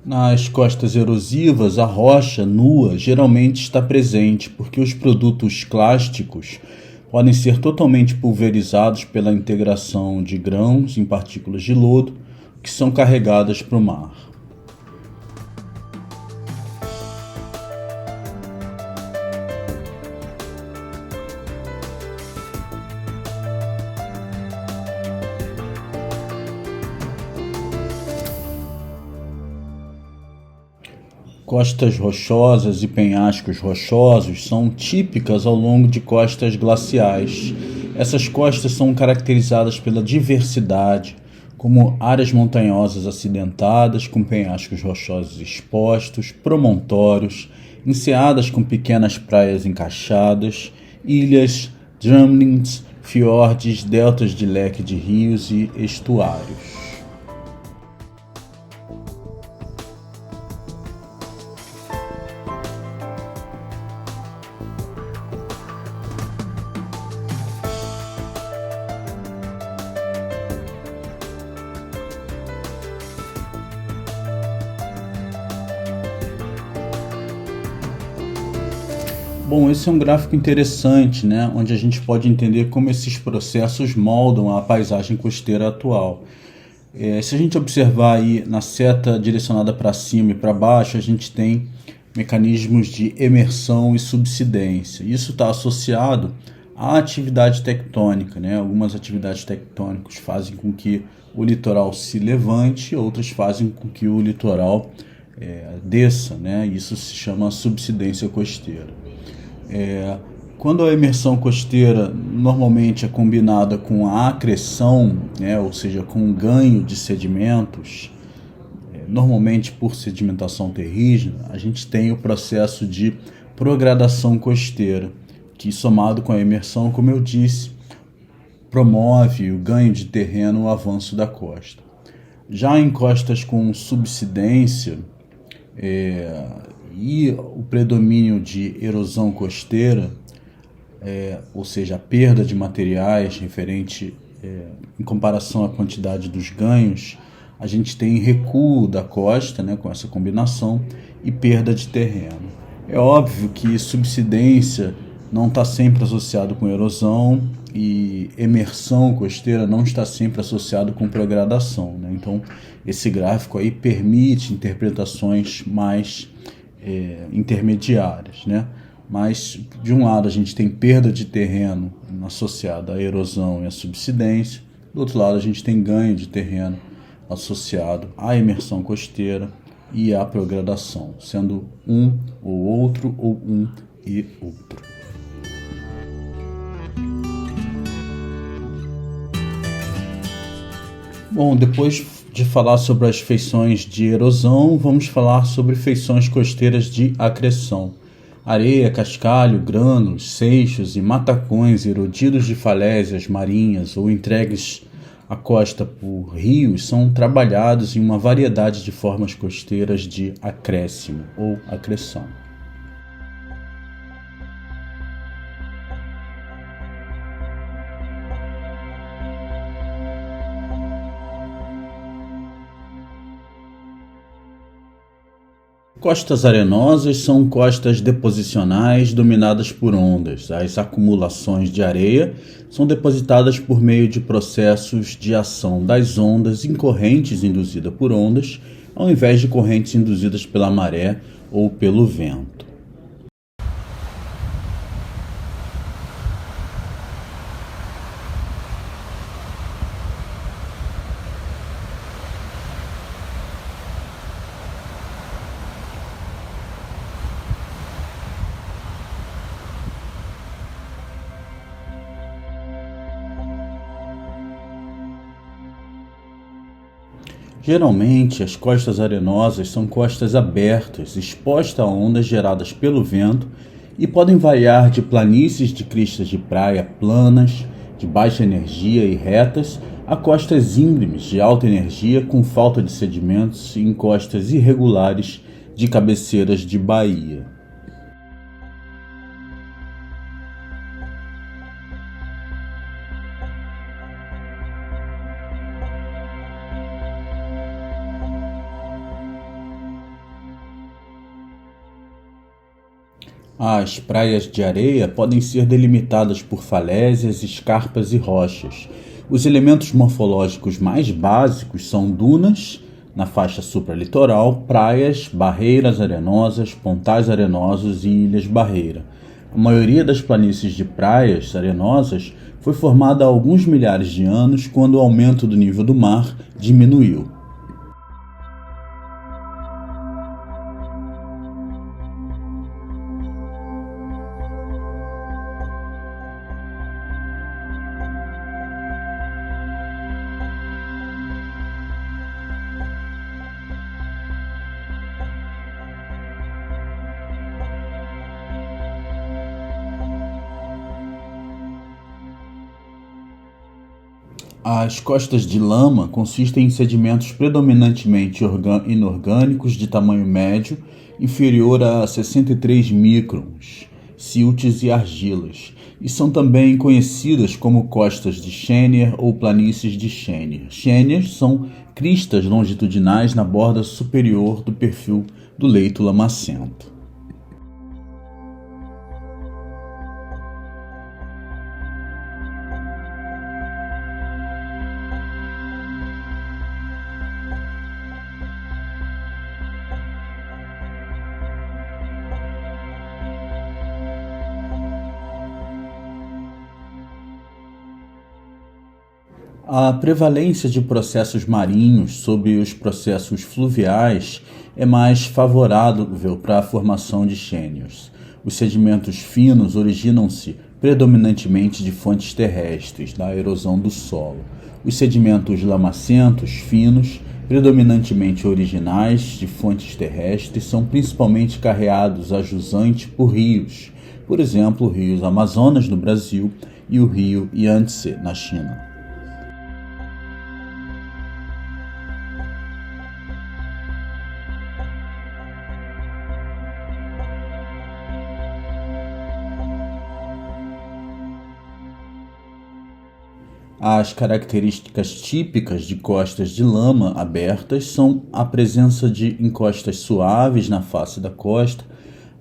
Nas costas erosivas, a rocha nua geralmente está presente porque os produtos clásticos podem ser totalmente pulverizados pela integração de grãos em partículas de lodo que são carregadas para o mar. Costas rochosas e penhascos rochosos são típicas ao longo de costas glaciais. Essas costas são caracterizadas pela diversidade, como áreas montanhosas acidentadas com penhascos rochosos expostos, promontórios, enseadas com pequenas praias encaixadas, ilhas, drumlins, fiordes, deltas de leque de rios e estuários. Bom, esse é um gráfico interessante, né, onde a gente pode entender como esses processos moldam a paisagem costeira atual. Se a gente observar aí na seta direcionada para cima e para baixo, a gente tem mecanismos de emersão e subsidência. Isso está associado à atividade tectônica, né? Algumas atividades tectônicas fazem com que o litoral se levante, outras fazem com que o litoral desça, né? Isso se chama subsidência costeira. Quando a emersão costeira normalmente é combinada com a acreção, né, ou seja, com o ganho de sedimentos, normalmente por sedimentação terrígena, a gente tem o processo de progradação costeira, que somado com a emersão, como eu disse, promove o ganho de terreno, o avanço da costa. Já em costas com subsidência, e o predomínio de erosão costeira, ou seja, a perda de materiais referente em comparação à quantidade dos ganhos, a gente tem recuo da costa, né, com essa combinação, e perda de terreno. É óbvio que subsidência não está sempre associado com erosão e emersão costeira não está sempre associado com progradação, né? Então, esse gráfico aí permite interpretações mais intermediárias, né? Mas, de um lado, a gente tem perda de terreno associada à erosão e à subsidência, do outro lado, a gente tem ganho de terreno associado à emersão costeira e à progradação, sendo um ou outro ou um e outro. Bom, depois de falar sobre as feições de erosão, vamos falar sobre feições costeiras de acreção. Areia, cascalho, grânulos, seixos e matacões erodidos de falésias marinhas ou entregues à costa por rios são trabalhados em uma variedade de formas costeiras de acréscimo ou acreção. Costas arenosas são costas deposicionais dominadas por ondas. As acumulações de areia são depositadas por meio de processos de ação das ondas em correntes induzidas por ondas, ao invés de correntes induzidas pela maré ou pelo vento. Geralmente, as costas arenosas são costas abertas, expostas a ondas geradas pelo vento e podem variar de planícies de cristas de praia planas, de baixa energia e retas, a costas íngremes de alta energia com falta de sedimentos e encostas irregulares de cabeceiras de baía. As praias de areia podem ser delimitadas por falésias, escarpas e rochas. Os elementos morfológicos mais básicos são dunas, na faixa supralitoral, praias, barreiras arenosas, pontais arenosos e ilhas-barreira. A maioria das planícies de praias arenosas foi formada há alguns milhares de anos, quando o aumento do nível do mar diminuiu. As costas de lama consistem em sedimentos predominantemente inorgânicos de tamanho médio, inferior a 63 microns, siltes e argilas, e são também conhecidas como costas de Chenier ou planícies de Chenier. Cheniers são cristas longitudinais na borda superior do perfil do leito lamacento. A prevalência de processos marinhos sobre os processos fluviais é mais favorável para a formação de chênios. Os sedimentos finos originam-se predominantemente de fontes terrestres, da erosão do solo. Os sedimentos lamacentos finos, predominantemente originais de fontes terrestres, são principalmente carreados a jusante por rios, por exemplo, o rio Amazonas no Brasil e o rio Yangtze na China. As características típicas de costas de lama abertas são a presença de encostas suaves na face da costa,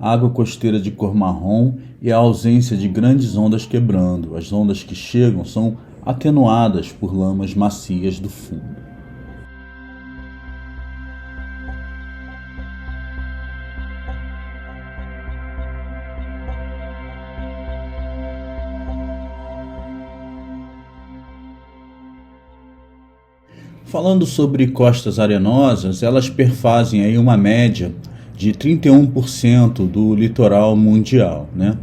água costeira de cor marrom e a ausência de grandes ondas quebrando. As ondas que chegam são atenuadas por lamas macias do fundo. Falando sobre costas arenosas, elas perfazem aí uma média de 31% do litoral mundial, né?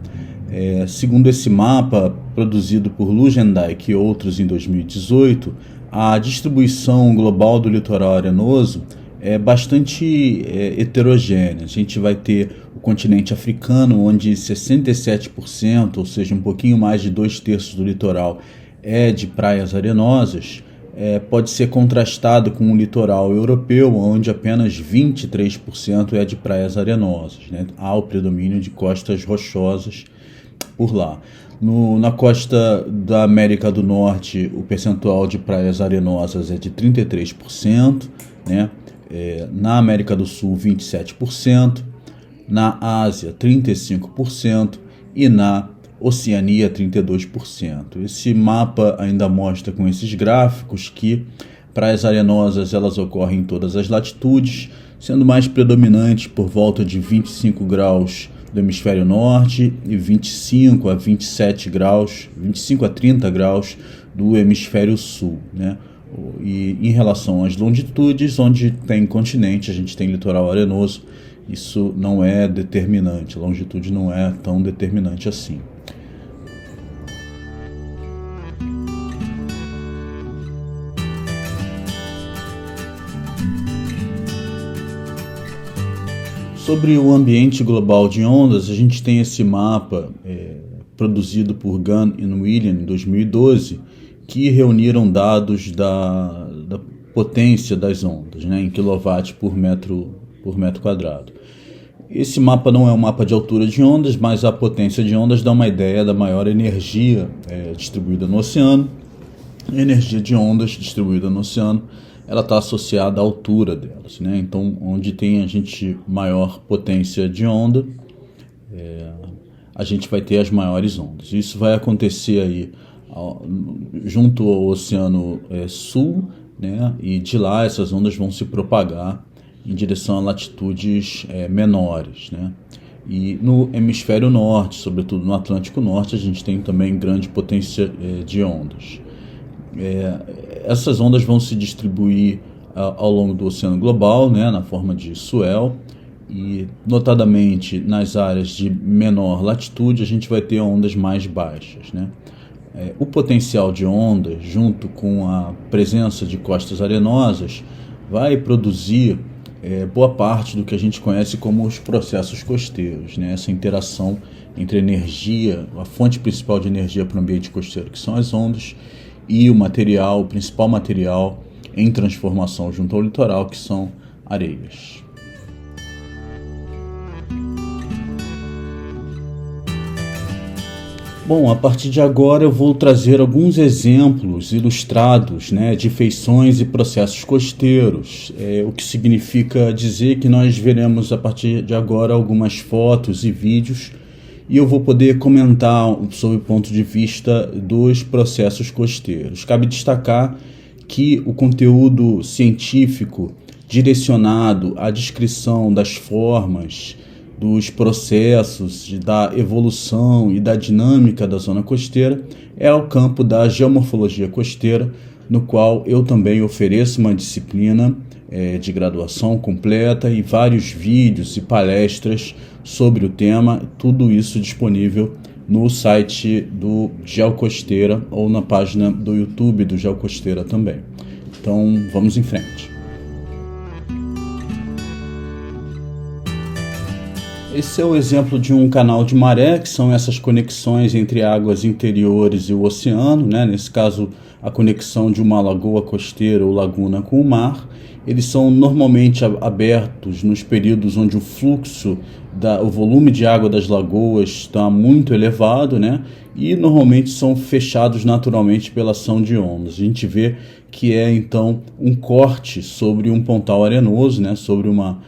Segundo esse mapa, produzido por Lugendijk e outros em 2018, a distribuição global do litoral arenoso é bastante heterogênea. A gente vai ter o continente africano, onde 67%, ou seja, um pouquinho mais de 2/3 do litoral, é de praias arenosas. Pode ser contrastado com o litoral europeu, onde apenas 23% é de praias arenosas, né? Há o predomínio de costas rochosas por lá. Na costa da América do Norte, o percentual de praias arenosas é de 33%, né? Na América do Sul, 27%, na Ásia, 35% e na Oceania, 32%. Esse mapa ainda mostra com esses gráficos que praias arenosas elas ocorrem em todas as latitudes, sendo mais predominantes por volta de 25 graus do hemisfério norte e 25 a 27 graus, 25 a 30 graus do hemisfério sul, né? E em relação às longitudes, onde tem continente, a gente tem litoral arenoso, isso não é determinante, a longitude não é tão determinante assim. Sobre o ambiente global de ondas, a gente tem esse mapa produzido por Gunn e William em 2012, que reuniram dados da potência das ondas, né, em kW por metro quadrado. Esse mapa não é um mapa de altura de ondas, mas a potência de ondas dá uma ideia da maior energia distribuída no oceano. A energia de ondas distribuída no oceano ela está associada à altura delas, né? Então, onde tem a gente maior potência de onda, a gente vai ter as maiores ondas. Isso vai acontecer aí junto ao Oceano Sul, né? E de lá essas ondas vão se propagar em direção a latitudes menores, né? E no hemisfério norte, sobretudo no Atlântico Norte, a gente tem também grande potência de ondas. Essas ondas vão se distribuir ao longo do oceano global, né, na forma de swell, e notadamente nas áreas de menor latitude a gente vai ter ondas mais baixas, né? O potencial de ondas, junto com a presença de costas arenosas, vai produzir boa parte do que a gente conhece como os processos costeiros, né? Essa interação entre energia, a fonte principal de energia para o ambiente costeiro, que são as ondas, e o principal material em transformação junto ao litoral, que são areias. Bom, a partir de agora eu vou trazer alguns exemplos ilustrados, né, de feições e processos costeiros, o que significa dizer que nós veremos a partir de agora algumas fotos e vídeos e eu vou poder comentar sob o ponto de vista dos processos costeiros. Cabe destacar que o conteúdo científico direcionado à descrição das formas, dos processos, da evolução e da dinâmica da zona costeira é o campo da geomorfologia costeira, no qual eu também ofereço uma disciplina de graduação completa e vários vídeos e palestras sobre o tema, tudo isso disponível no site do GeoCosteira ou na página do YouTube do GeoCosteira também. Então vamos em frente. Esse é o exemplo de um canal de maré, que são essas conexões entre águas interiores e o oceano, né? Nesse caso, a conexão de uma lagoa costeira ou laguna com o mar. Eles são normalmente abertos nos períodos onde o fluxo, o volume de água das lagoas está muito elevado, né? E normalmente são fechados naturalmente pela ação de ondas. A gente vê que é então um corte sobre um pontal arenoso, né? Sobre uma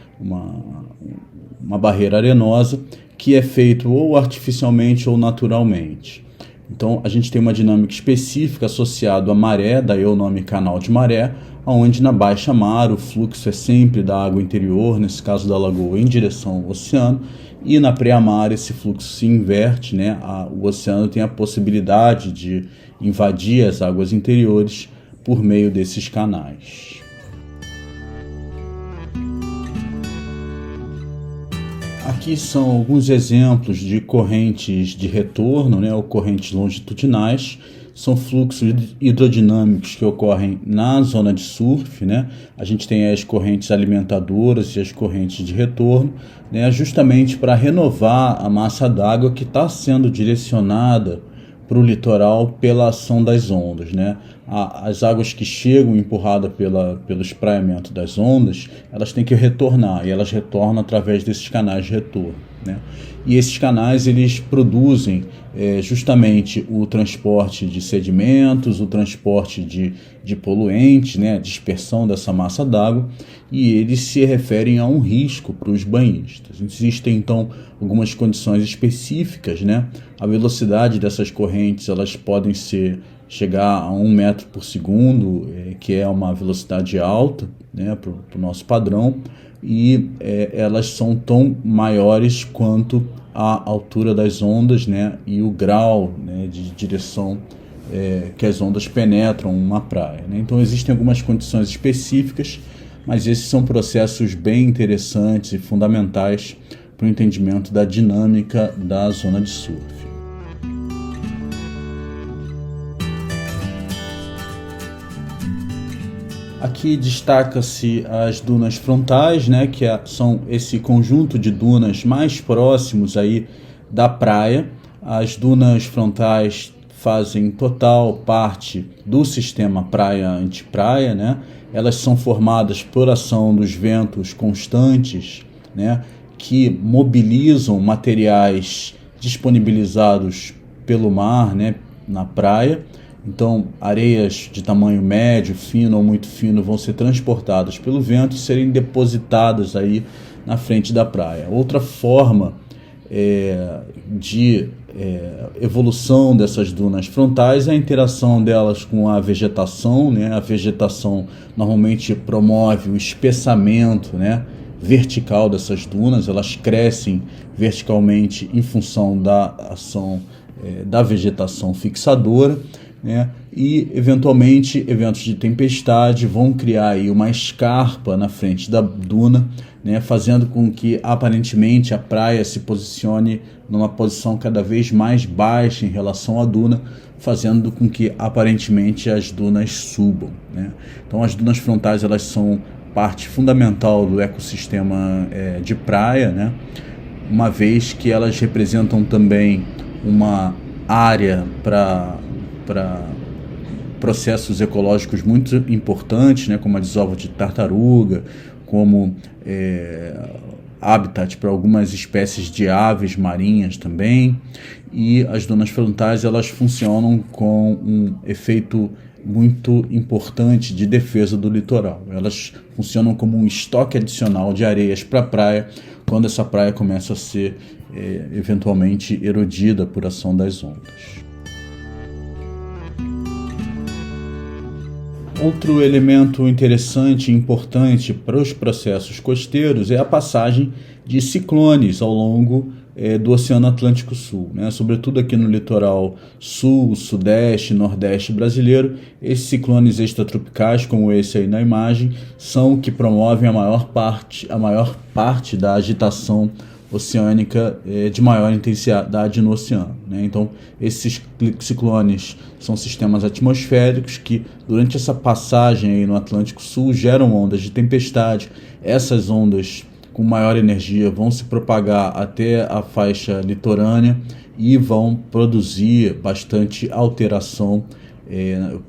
barreira arenosa que é feito ou artificialmente ou naturalmente. Então a gente tem uma dinâmica específica associada à maré, daí o nome canal de maré, onde na baixa mar o fluxo é sempre da água interior, nesse caso da lagoa, em direção ao oceano, e na pré-mar esse fluxo se inverte, né? O oceano tem a possibilidade de invadir as águas interiores por meio desses canais. Aqui são alguns exemplos de correntes de retorno, né, ou correntes longitudinais. São fluxos hidrodinâmicos que ocorrem na zona de surf, né? A gente tem as correntes alimentadoras e as correntes de retorno, né, justamente para renovar a massa d'água que está sendo direcionada para o litoral pela ação das ondas, né? As águas que chegam empurradas pelo espraiamento das ondas, elas têm que retornar, e elas retornam através desses canais de retorno, né? E esses canais eles produzem justamente o transporte de sedimentos, o transporte de poluentes, né? A dispersão dessa massa d'água, e eles se referem a um risco para os banhistas. Existem então algumas condições específicas, né? A velocidade dessas correntes elas podem chegar a 1 metro por segundo, que é uma velocidade alta, né, para o nosso padrão, e elas são tão maiores quanto a altura das ondas, né, e o grau, né, de direção que as ondas penetram uma praia, né? Então existem algumas condições específicas, mas esses são processos bem interessantes e fundamentais para o entendimento da dinâmica da zona de surf. Aqui destaca-se as dunas frontais, né, que são esse conjunto de dunas mais próximos aí da praia. As dunas frontais fazem total parte do sistema praia-antipraia, né? Elas são formadas por ação dos ventos constantes, né, que mobilizam materiais disponibilizados pelo mar, né, na praia. Então, areias de tamanho médio, fino ou muito fino vão ser transportadas pelo vento e serem depositadas aí na frente da praia. Outra forma de evolução dessas dunas frontais é a interação delas com a vegetação, né? A vegetação normalmente promove o espessamento, né, vertical dessas dunas, elas crescem verticalmente em função da ação da vegetação fixadora, né? E eventualmente eventos de tempestade vão criar aí uma escarpa na frente da duna, né, fazendo com que aparentemente a praia se posicione numa posição cada vez mais baixa em relação à duna, fazendo com que aparentemente as dunas subam, né? Então as dunas frontais elas são parte fundamental do ecossistema de praia, né, uma vez que elas representam também uma área para processos ecológicos muito importantes, né, como a desova de tartaruga, como habitat para algumas espécies de aves marinhas também. E as dunas frontais elas funcionam com um efeito muito importante de defesa do litoral. Elas funcionam como um estoque adicional de areias para a praia quando essa praia começa a ser eventualmente erodida por ação das ondas. Outro elemento interessante e importante para os processos costeiros é a passagem de ciclones ao longo do Oceano Atlântico Sul, né? Sobretudo aqui no litoral sul, sudeste e nordeste brasileiro. Esses ciclones extratropicais, como esse aí na imagem, são o que promovem a maior parte da agitação oceânica de maior intensidade no oceano, né? Então, esses ciclones são sistemas atmosféricos que, durante essa passagem aí no Atlântico Sul, geram ondas de tempestade. Essas ondas com maior energia vão se propagar até a faixa litorânea e vão produzir bastante alteração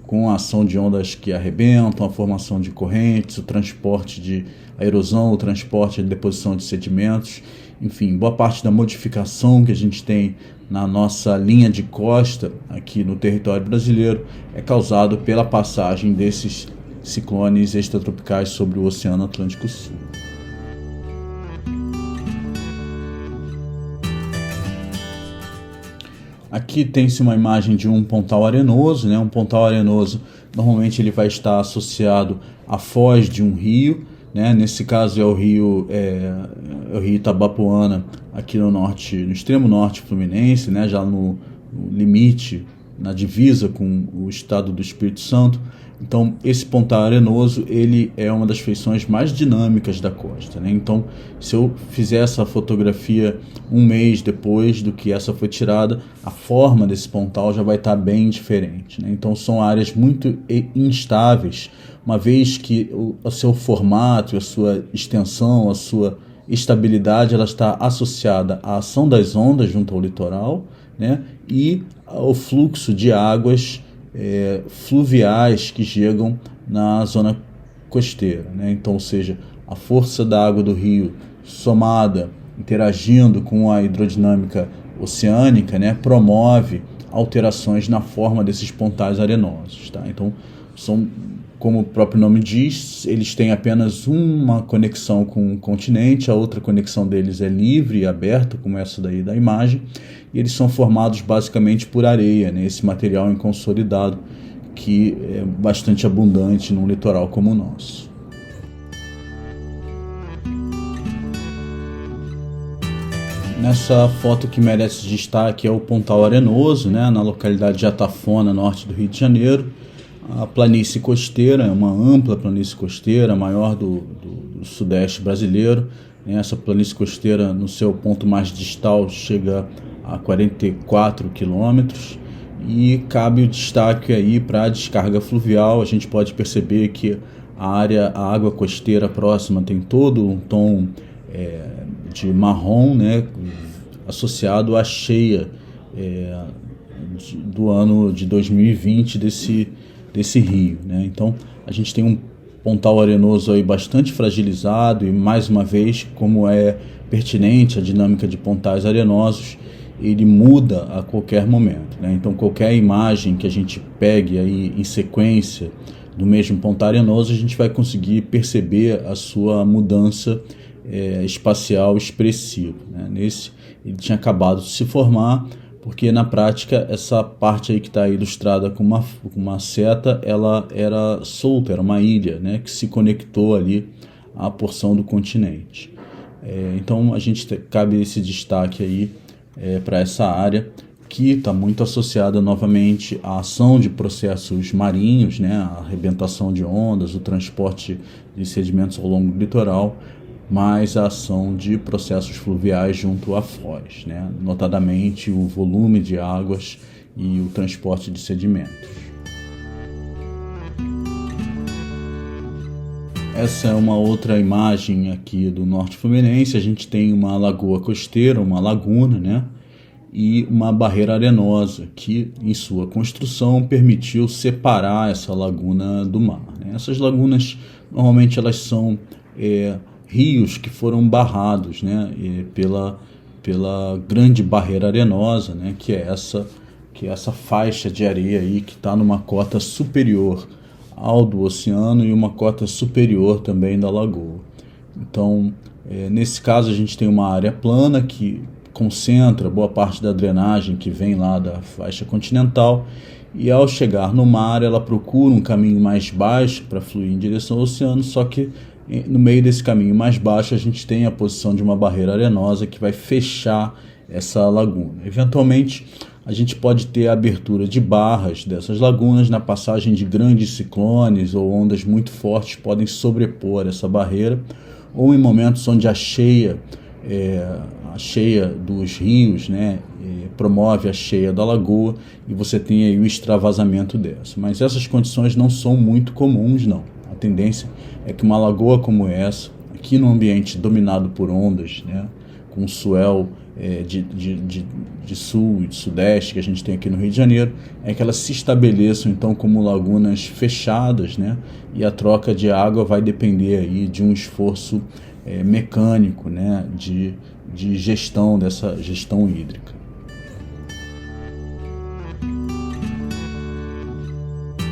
com a ação de ondas que arrebentam, a formação de correntes, o transporte de a erosão, o transporte e a deposição de sedimentos. Enfim, boa parte da modificação que a gente tem na nossa linha de costa aqui no território brasileiro é causado pela passagem desses ciclones extratropicais sobre o Oceano Atlântico Sul. Aqui tem-se uma imagem de um pontal arenoso, né? Um pontal arenoso normalmente ele vai estar associado à foz de um rio, né? Nesse caso é o rio Itabapoana, aqui no norte, no extremo norte fluminense, né? Já no limite, na divisa com o estado do Espírito Santo. Então, esse pontal arenoso ele é uma das feições mais dinâmicas da costa, né? Então, se eu fizer essa fotografia um mês depois do que essa foi tirada, a forma desse pontal já vai estar bem diferente, né? Então, são áreas muito instáveis, uma vez que o seu formato, a sua extensão, a sua estabilidade, ela está associada à ação das ondas junto ao litoral, né? E ao fluxo de águas fluviais que chegam na zona costeira, né? Então, ou seja, a força da água do rio somada, interagindo com a hidrodinâmica oceânica, né, promove alterações na forma desses pontais arenosos, tá? Então, são, como o próprio nome diz, eles têm apenas uma conexão com o continente, a outra conexão deles é livre e aberta, como essa daí da imagem, e eles são formados basicamente por areia, né, esse material inconsolidado que é bastante abundante num litoral como o nosso. Nessa foto que merece destaque é o Pontal Arenoso, né, na localidade de Atafona, norte do Rio de Janeiro. A planície costeira é uma ampla planície costeira, a maior do sudeste brasileiro. Essa planície costeira, no seu ponto mais distal, chega a 44 quilômetros. E cabe o destaque aí para a descarga fluvial. A gente pode perceber que a água costeira próxima tem todo um tom de marrom, né, associado à cheia do ano de 2020 desse rio, né? Então a gente tem um pontal arenoso aí bastante fragilizado e, mais uma vez, como é pertinente a dinâmica de pontais arenosos, ele muda a qualquer momento, né? Então qualquer imagem que a gente pegue aí em sequência do mesmo pontal arenoso, a gente vai conseguir perceber a sua mudança espacial expressiva, né? ele tinha acabado de se formar, porque na prática essa parte aí que está ilustrada com uma seta, ela era solta, era uma ilha, né, que se conectou ali à porção do continente. Então cabe esse destaque aí para essa área, que está muito associada novamente à ação de processos marinhos, né, a arrebentação de ondas, o transporte de sedimentos ao longo do litoral, mais a ação de processos fluviais junto à foz, né, notadamente o volume de águas e o transporte de sedimentos. Essa é uma outra imagem aqui do Norte Fluminense. A gente tem uma lagoa costeira, uma laguna, né? E uma barreira arenosa que, em sua construção, permitiu separar essa laguna do mar, né? Essas lagunas, normalmente, elas são rios que foram barrados, né? Pela grande barreira arenosa, né? Que é essa faixa de areia aí que está numa cota superior ao do oceano e uma cota superior também da lagoa. Então, nesse caso, a gente tem uma área plana que concentra boa parte da drenagem que vem lá da faixa continental, e ao chegar no mar ela procura um caminho mais baixo para fluir em direção ao oceano, só que no meio desse caminho mais baixo a gente tem a posição de uma barreira arenosa que vai fechar essa laguna. Eventualmente a gente pode ter a abertura de barras dessas lagunas na passagem de grandes ciclones, ou ondas muito fortes podem sobrepor essa barreira, ou em momentos onde a cheia dos rios, né, promove a cheia da lagoa e você tem aí o extravasamento dessa. Mas essas condições não são muito comuns, não. A tendência é que uma lagoa como essa, aqui num ambiente dominado por ondas, né, com swell de sul e de sudeste que a gente tem aqui no Rio de Janeiro, é que elas se estabeleçam então como lagunas fechadas, né, e a troca de água vai depender aí de um esforço mecânico, né, de gestão dessa gestão hídrica.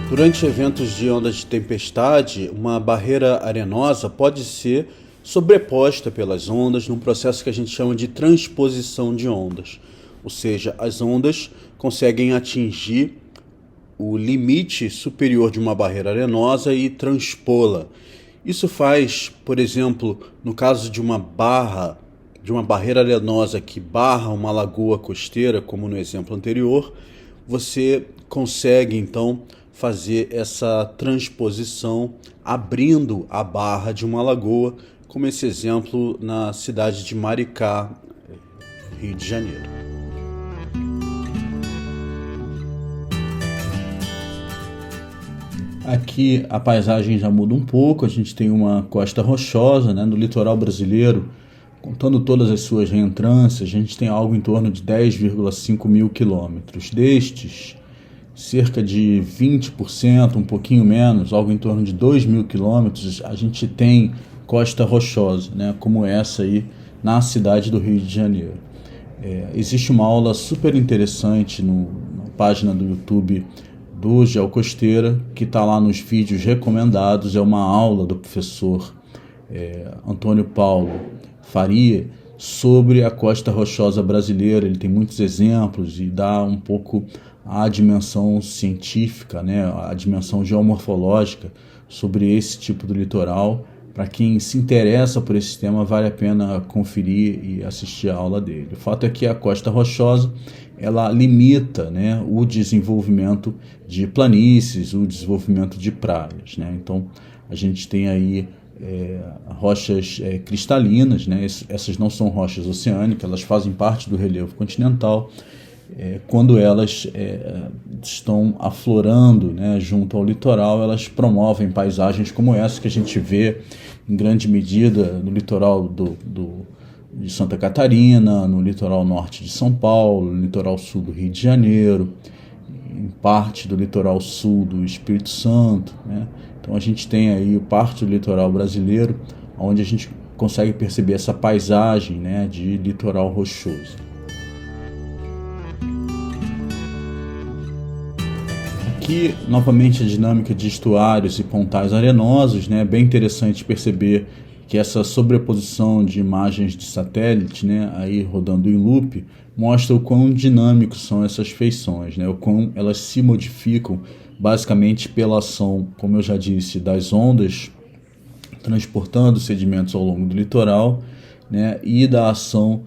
Durante eventos de ondas de tempestade, uma barreira arenosa pode ser sobreposta pelas ondas num processo que a gente chama de transposição de ondas. Ou seja, as ondas conseguem atingir o limite superior de uma barreira arenosa e transpô-la. Isso faz, por exemplo, no caso de uma barreira arenosa que barra uma lagoa costeira, como no exemplo anterior, você consegue então fazer essa transposição abrindo a barra de uma lagoa, como esse exemplo na cidade de Maricá, Rio de Janeiro. Aqui a paisagem já muda um pouco, a gente tem uma costa rochosa, né, no litoral brasileiro, contando todas as suas reentrâncias, a gente tem algo em torno de 10,5 mil quilômetros. Destes, cerca de 20%, um pouquinho menos, algo em torno de 2 mil quilômetros, a gente tem costa rochosa, né, como essa aí na cidade do Rio de Janeiro. Existe uma aula super interessante na página do YouTube do Geocosteira, que está lá nos vídeos recomendados. É uma aula do professor Antônio Paulo Faria sobre a costa rochosa brasileira. Ele tem muitos exemplos e dá um pouco a dimensão científica, né, a dimensão geomorfológica sobre esse tipo do litoral. Para quem se interessa por esse tema, vale a pena conferir e assistir a aula dele. O fato é que a costa rochosa ela limita, né, o desenvolvimento de planícies, o desenvolvimento de praias, né? Então a gente tem aí rochas cristalinas, né? Essas não são rochas oceânicas, elas fazem parte do relevo continental. Quando elas estão aflorando, né, junto ao litoral, elas promovem paisagens como essa que a gente vê em grande medida no litoral de Santa Catarina, no litoral norte de São Paulo, no litoral sul do Rio de Janeiro, em parte do litoral sul do Espírito Santo, né? Então a gente tem aí parte do litoral brasileiro onde a gente consegue perceber essa paisagem, né, de litoral rochoso. Aqui, novamente, a dinâmica de estuários e pontais arenosos, né? É bem interessante perceber que essa sobreposição de imagens de satélite, né, aí rodando em loop, mostra o quão dinâmicos são essas feições, né, o quão elas se modificam basicamente pela ação, como eu já disse, das ondas transportando sedimentos ao longo do litoral, né, e da ação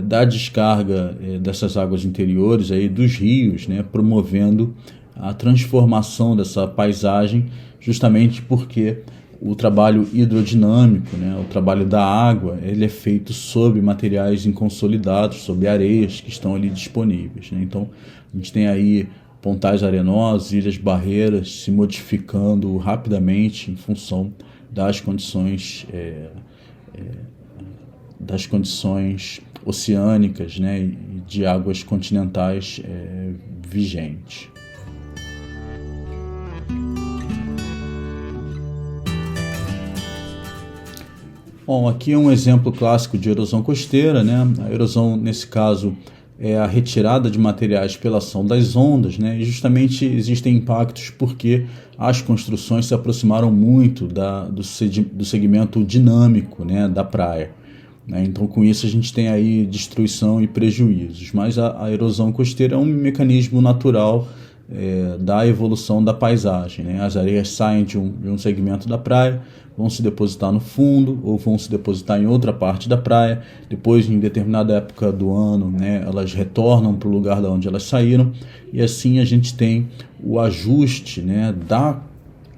da descarga dessas águas interiores aí dos rios, né, promovendo a transformação dessa paisagem, justamente porque o trabalho hidrodinâmico, né, o trabalho da água, ele é feito sobre materiais inconsolidados, sobre areias que estão ali disponíveis, né? Então, a gente tem aí pontais arenosos, ilhas barreiras se modificando rapidamente em função das condições oceânicas, né, e de águas continentais vigentes. Bom, aqui é um exemplo clássico de erosão costeira, né? A erosão, nesse caso, é a retirada de materiais pela ação das ondas, né? E justamente existem impactos porque as construções se aproximaram muito do segmento dinâmico, né, da praia, né? Então, com isso, a gente tem aí destruição e prejuízos. Mas a erosão costeira é um mecanismo natural da evolução da paisagem, né? As areias saem de um segmento da praia, vão se depositar no fundo ou vão se depositar em outra parte da praia. Depois, em determinada época do ano, né, elas retornam para o lugar de onde elas saíram, e assim a gente tem o ajuste, né, da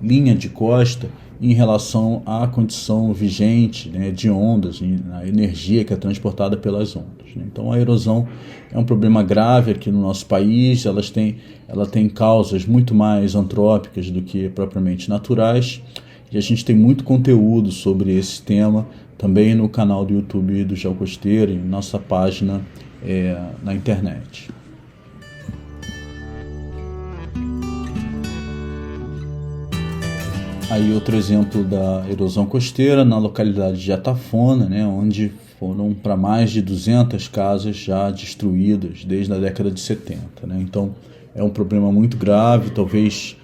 linha de costa em relação à condição vigente, né, de ondas, a energia que é transportada pelas ondas, né? Então a erosão é um problema grave aqui no nosso país. Ela tem causas muito mais antrópicas do que propriamente naturais, e a gente tem muito conteúdo sobre esse tema também no canal do YouTube do Geocosteiro e nossa página na internet. Aí outro exemplo da erosão costeira na localidade de Atafona, né, onde foram para mais de 200 casas já destruídas desde a década de 70. Né? Então é um problema muito grave, talvez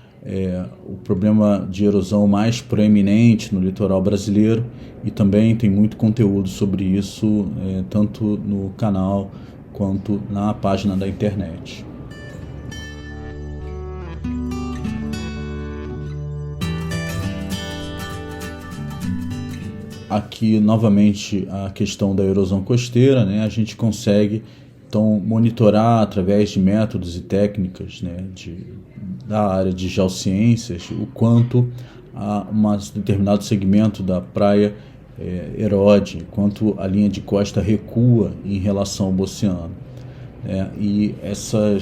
o problema de erosão mais proeminente no litoral brasileiro, e também tem muito conteúdo sobre isso, tanto no canal quanto na página da internet. Aqui novamente a questão da erosão costeira, né? A gente consegue então monitorar através de métodos e técnicas, né, da área de geociências o quanto um determinado segmento da praia erode, quanto a linha de costa recua em relação ao oceano. E essa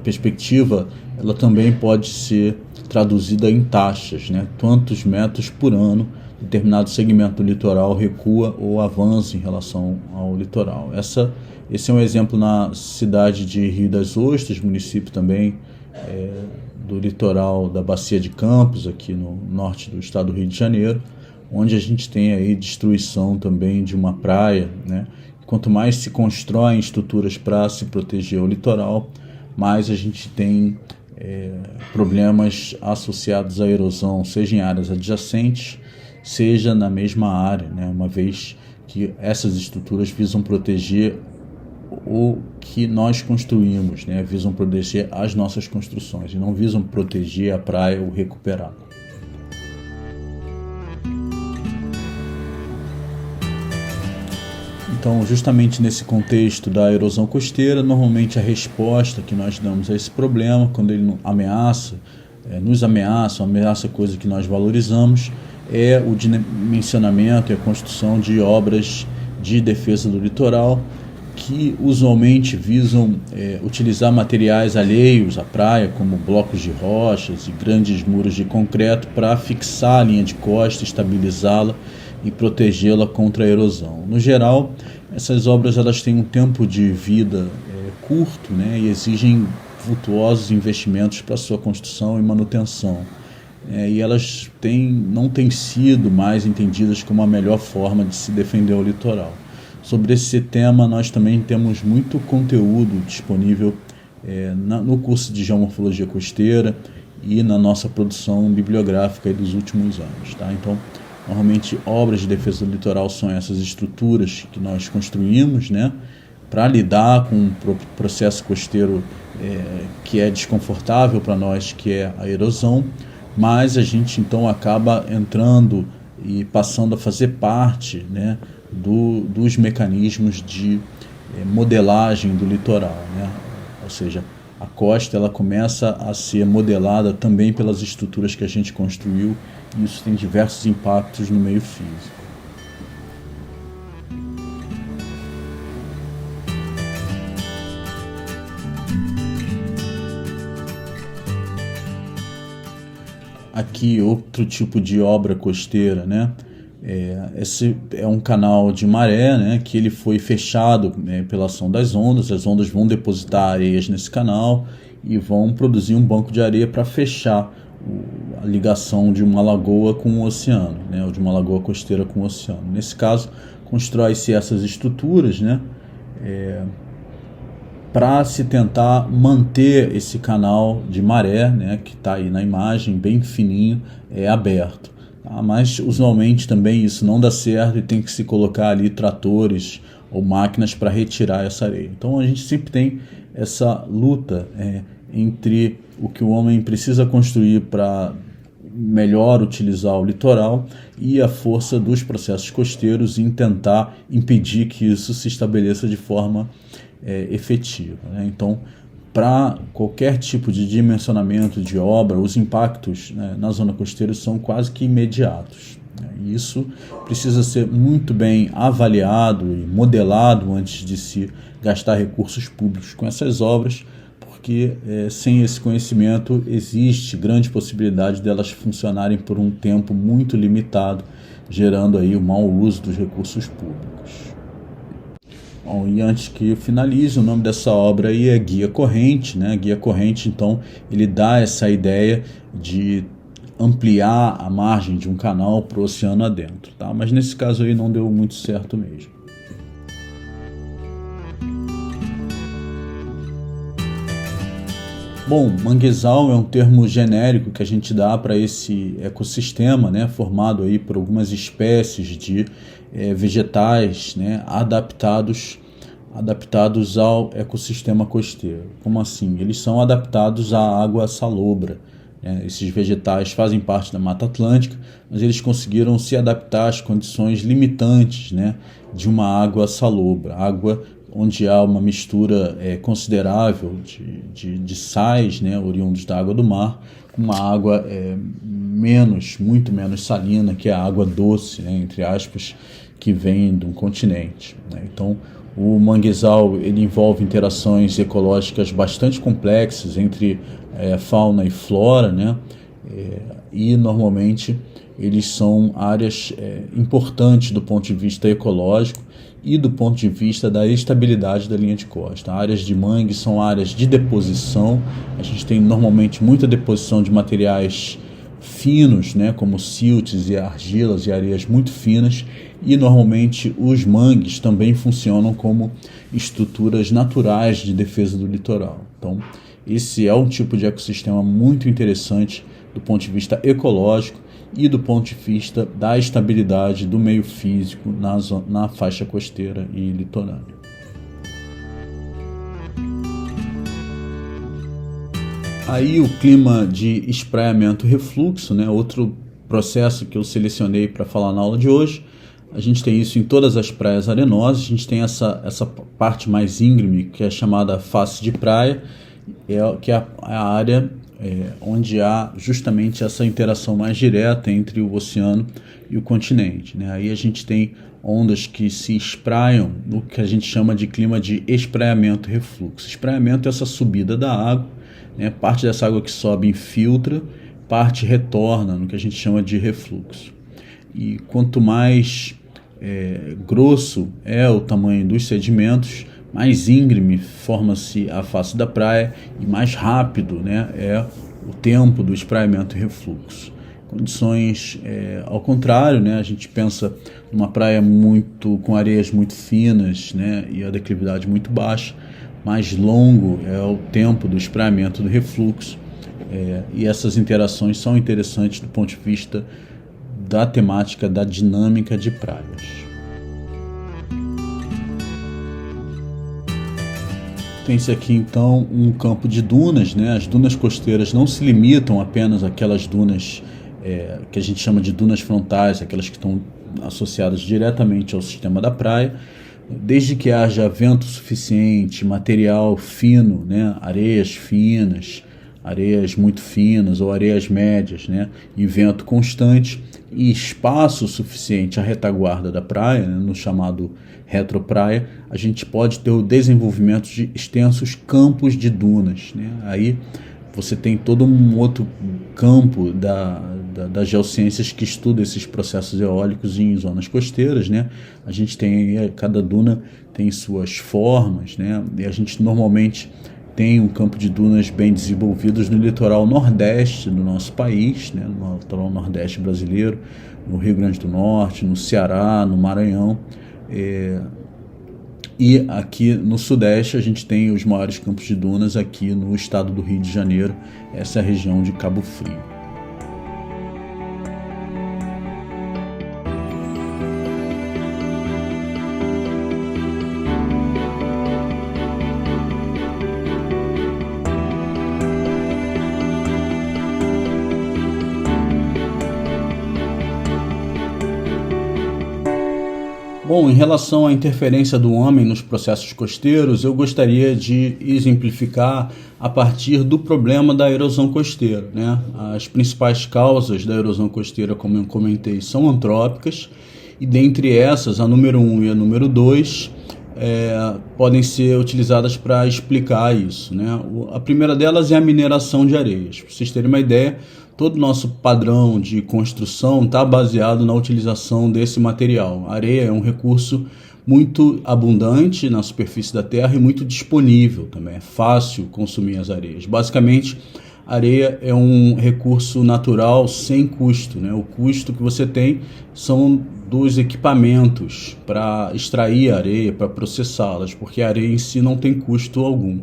perspectiva ela também pode ser traduzida em taxas, né? Quantos metros por ano determinado segmento do litoral recua ou avança em relação ao litoral. Esse é um exemplo na cidade de Rio das Ostras, município também do litoral da Bacia de Campos, aqui no norte do estado do Rio de Janeiro, onde a gente tem aí destruição também de uma praia, né? Quanto mais se constroem estruturas para se proteger o litoral, mais a gente tem problemas associados à erosão, seja em áreas adjacentes, seja na mesma área, né? Uma vez que essas estruturas visam proteger o que nós construímos, né? Visam proteger as nossas construções e não visam proteger a praia ou recuperar. Então, justamente nesse contexto da erosão costeira, normalmente a resposta que nós damos a esse problema, quando ele nos ameaça coisa que nós valorizamos, é o dimensionamento e a construção de obras de defesa do litoral, que usualmente visam utilizar materiais alheios à praia, como blocos de rochas e grandes muros de concreto, para fixar a linha de costa, estabilizá-la e protegê-la contra a erosão. No geral, essas obras elas têm um tempo de vida curto, né, e exigem vultuosos investimentos para sua construção e manutenção. E elas não têm sido mais entendidas como a melhor forma de se defender o litoral. Sobre esse tema, nós também temos muito conteúdo disponível no curso de Geomorfologia Costeira e na nossa produção bibliográfica dos últimos anos. Tá? Então, Normalmente, obras de defesa do litoral são essas estruturas que nós construímos, né, para lidar com um processo costeiro que é desconfortável para nós, que é a erosão, mas a gente então acaba entrando e passando a fazer parte, né, dos mecanismos de modelagem do litoral, né? Ou seja, a costa ela começa a ser modelada também pelas estruturas que a gente construiu, e isso tem diversos impactos no meio físico. Aqui outro tipo de obra costeira, né? Esse é um canal de maré, né, que ele foi fechado, né, pela ação das ondas. As ondas vão depositar areias nesse canal e vão produzir um banco de areia para fechar a ligação de uma lagoa com o oceano, né, ou de uma lagoa costeira com o oceano. Nesse caso, constrói-se essas estruturas, né, para se tentar manter esse canal de maré, né, que está aí na imagem, bem fininho, aberto. Mas usualmente também isso não dá certo e tem que se colocar ali tratores ou máquinas para retirar essa areia. Então a gente sempre tem essa luta entre o que o homem precisa construir para melhor utilizar o litoral e a força dos processos costeiros em tentar impedir que isso se estabeleça de forma efetiva, né? Então, para qualquer tipo de dimensionamento de obra, os impactos, né, na zona costeira são quase que imediatos, né? E isso precisa ser muito bem avaliado e modelado antes de se gastar recursos públicos com essas obras, porque sem esse conhecimento existe grande possibilidade delas funcionarem por um tempo muito limitado, gerando aí o mau uso dos recursos públicos. Bom, e antes que eu finalize, o nome dessa obra aí é Guia Corrente, né? Guia Corrente, então, ele dá essa ideia de ampliar a margem de um canal para o oceano adentro, tá? Mas nesse caso aí não deu muito certo mesmo. Bom, manguezal é um termo genérico que a gente dá para esse ecossistema, né, formado aí por algumas espécies de vegetais, né, adaptados ao ecossistema costeiro. Como assim? Eles são adaptados à água salobra, né? Esses vegetais fazem parte da Mata Atlântica, mas eles conseguiram se adaptar às condições limitantes, né, de uma água salobra, água onde há uma mistura considerável de sais, né, oriundos da água do mar, com uma água muito menos salina, que é a água doce, né, entre aspas, que vem de um continente, né? Então, o manguezal ele envolve interações ecológicas bastante complexas entre fauna e flora, né? E normalmente eles são áreas importantes do ponto de vista ecológico e do ponto de vista da estabilidade da linha de costa. Áreas de mangue são áreas de deposição. A gente tem normalmente muita deposição de materiais finos, né, como siltes e argilas e areias muito finas, e normalmente os mangues também funcionam como estruturas naturais de defesa do litoral. Então, esse é um tipo de ecossistema muito interessante do ponto de vista ecológico e do ponto de vista da estabilidade do meio físico na faixa costeira e litorânea. Aí o clima de espraiamento-refluxo, né, outro processo que eu selecionei para falar na aula de hoje. A gente tem isso em todas as praias arenosas. A gente tem essa parte mais íngreme, que é chamada face de praia, que é a área onde há justamente essa interação mais direta entre o oceano e o continente, né? Aí a gente tem ondas que se espraiam no que a gente chama de clima de espraiamento-refluxo. Espraiamento é essa subida da água, né? Parte dessa água que sobe infiltra, parte retorna no que a gente chama de refluxo. E quanto mais grosso é o tamanho dos sedimentos, mais íngreme forma-se a face da praia e mais rápido, né, é o tempo do espraiamento e refluxo. Condições ao contrário, né, a gente pensa numa praia com areias muito finas, né, e a declividade muito baixa, mais longo é o tempo do espraiamento e do refluxo, e essas interações são interessantes do ponto de vista da temática da dinâmica de praias. Tem-se aqui então um campo de dunas, né? As dunas costeiras não se limitam apenas àquelas dunas que a gente chama de dunas frontais, aquelas que estão associadas diretamente ao sistema da praia, desde que haja vento suficiente, material fino, né? Areias finas, areias muito finas ou areias médias, né? E vento constante e espaço suficiente à retaguarda da praia, né? No chamado retropraia, a gente pode ter o desenvolvimento de extensos campos de dunas, né? Aí você tem todo um outro campo das geociências que estuda esses processos eólicos em zonas costeiras, né? A gente tem, cada duna tem suas formas, né? E a gente normalmente tem um campo de dunas bem desenvolvidos no litoral nordeste do nosso país, né? No litoral nordeste brasileiro, no Rio Grande do Norte, no Ceará, no Maranhão. E aqui no Sudeste a gente tem os maiores campos de dunas aqui no estado do Rio de Janeiro, essa é a região de Cabo Frio. Bom, em relação à interferência do homem nos processos costeiros, eu gostaria de exemplificar a partir do problema da erosão costeira, né? As principais causas da erosão costeira, como eu comentei, são antrópicas, e dentre essas, a número 1 e a número 2 podem ser utilizadas para explicar isso, né? A primeira delas é a mineração de areias. Para vocês terem uma ideia, todo o nosso padrão de construção está baseado na utilização desse material. A areia é um recurso muito abundante na superfície da Terra e muito disponível também. É fácil consumir as areias. Basicamente, a areia é um recurso natural sem custo, né? O custo que você tem são dos equipamentos para extrair a areia, para processá-las, porque a areia em si não tem custo algum.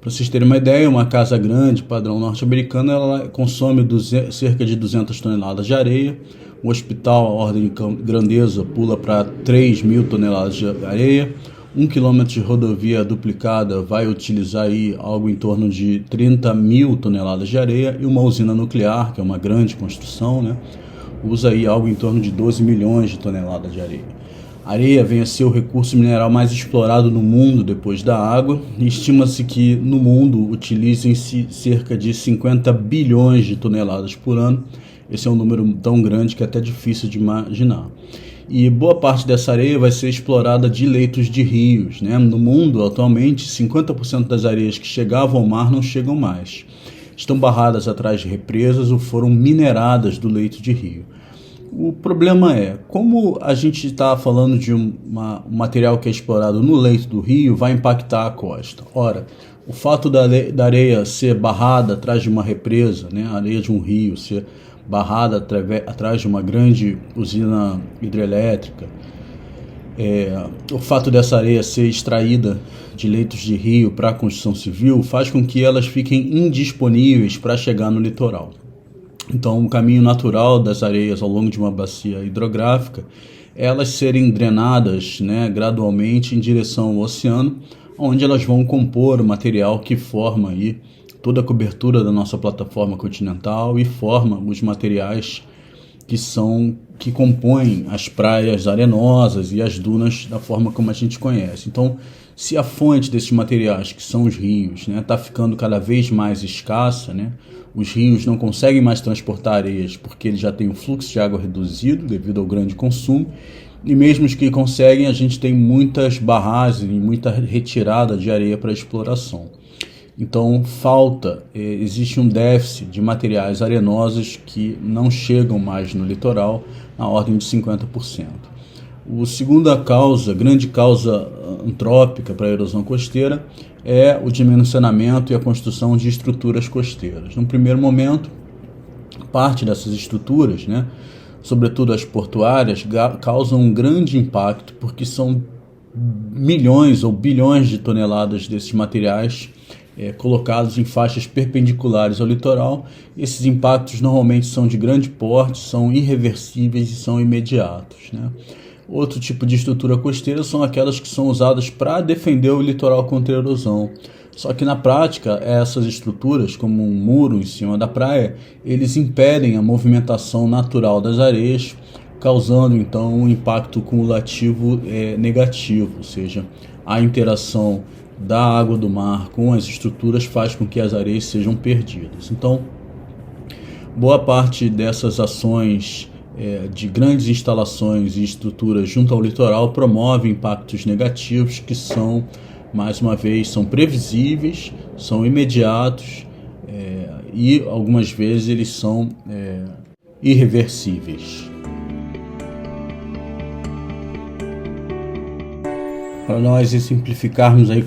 Para vocês terem uma ideia, uma casa grande, padrão norte-americano, ela consome cerca de 200 toneladas de areia. Um hospital, a ordem de grandeza, pula para 3.000 toneladas de areia. 1 quilômetro de rodovia duplicada vai utilizar aí algo em torno de 30.000 toneladas de areia. E uma usina nuclear, que é uma grande construção, né, usa aí algo em torno de 12 milhões de toneladas de areia. A areia vem a ser o recurso mineral mais explorado no mundo depois da água, e estima-se que no mundo utilizem-se cerca de 50 bilhões de toneladas por ano. Esse é um número tão grande que é até difícil de imaginar. E boa parte dessa areia vai ser explorada de leitos de rios, né? No mundo, atualmente, 50% das areias que chegavam ao mar não chegam mais. Estão barradas atrás de represas ou foram mineradas do leito de rio. O problema é, como a gente está falando de um material que é explorado no leito do rio, vai impactar a costa. Ora, o fato da areia ser barrada atrás de uma represa, né, a areia de um rio ser barrada atrás de uma grande usina hidrelétrica, o fato dessa areia ser extraída de leitos de rio para a construção civil faz com que elas fiquem indisponíveis para chegar no litoral. Então, o caminho natural das areias ao longo de uma bacia hidrográfica é elas serem drenadas, né, gradualmente em direção ao oceano, onde elas vão compor o material que forma aí toda a cobertura da nossa plataforma continental e forma os materiais que compõem as praias arenosas e as dunas da forma como a gente conhece. Então, se a fonte desses materiais, que são os rios, né, está ficando cada vez mais escassa, né, os rios não conseguem mais transportar areias porque eles já têm um fluxo de água reduzido devido ao grande consumo, e mesmo os que conseguem, a gente tem muitas barragens e muita retirada de areia para exploração. Então existe um déficit de materiais arenosos que não chegam mais no litoral, na ordem de 50%. A segunda grande causa antrópica para a erosão costeira é o dimensionamento e a construção de estruturas costeiras. No primeiro momento, parte dessas estruturas, né, sobretudo as portuárias, causam um grande impacto porque são milhões ou bilhões de toneladas desses materiais colocados em faixas perpendiculares ao litoral. Esses impactos normalmente são de grande porte, são irreversíveis e são imediatos, né? Outro tipo de estrutura costeira são aquelas que são usadas para defender o litoral contra a erosão. Só que na prática, essas estruturas, como um muro em cima da praia, eles impedem a movimentação natural das areias, causando então um impacto cumulativo negativo, ou seja, a interação da água do mar com as estruturas faz com que as areias sejam perdidas. Então, boa parte dessas ações de grandes instalações e estruturas junto ao litoral promove impactos negativos que são, mais uma vez, são previsíveis, são imediatos e algumas vezes eles são irreversíveis. Para nós exemplificarmos aí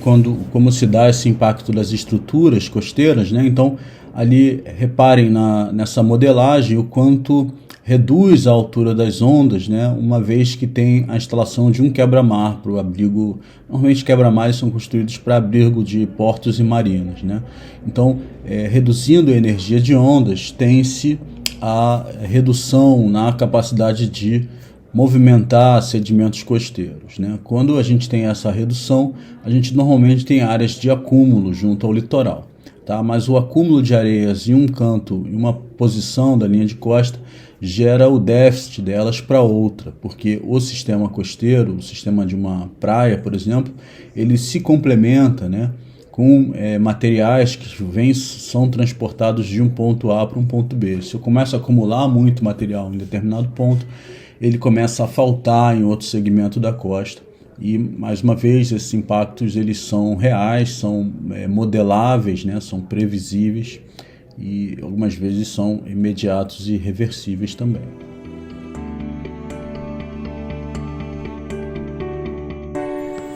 como se dá esse impacto das estruturas costeiras, né? Então, ali reparem nessa modelagem o quanto reduz a altura das ondas, né? Uma vez que tem a instalação de um quebra-mar para o abrigo. Normalmente quebra-mares são construídos para abrigo de portos e marinas, né? Então, reduzindo a energia de ondas, tem-se a redução na capacidade de movimentar sedimentos costeiros, né? Quando a gente tem essa redução, a gente normalmente tem áreas de acúmulo junto ao litoral, tá? Mas o acúmulo de areias em um canto, em uma posição da linha de costa, gera o déficit delas para outra, porque o sistema costeiro, o sistema de uma praia, por exemplo, ele se complementa, né, com materiais que são transportados de um ponto A para um ponto B. Se eu começo a acumular muito material em determinado ponto, ele começa a faltar em outro segmento da costa. E, mais uma vez, esses impactos eles são reais, são modeláveis, né? São previsíveis e algumas vezes são imediatos e reversíveis também.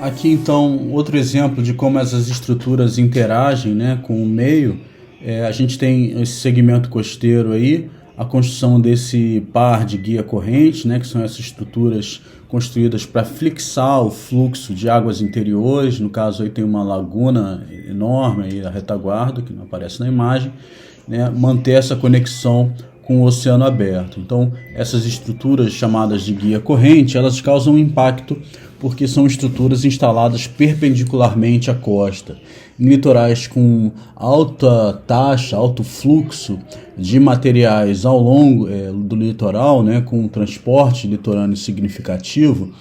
Aqui, então, outro exemplo de como essas estruturas interagem, né, com o meio. A gente tem esse segmento costeiro aí, a construção desse par de guia corrente, né, que são essas estruturas construídas para fixar o fluxo de águas interiores. No caso aí tem uma laguna enorme aí, a retaguarda, que não aparece na imagem, né, manter essa conexão com o oceano aberto. Então, essas estruturas chamadas de guia corrente, elas causam impacto porque são estruturas instaladas perpendicularmente à costa. Em litorais com alta taxa, alto fluxo de materiais ao longo do litoral, né, com transporte litorâneo significativo,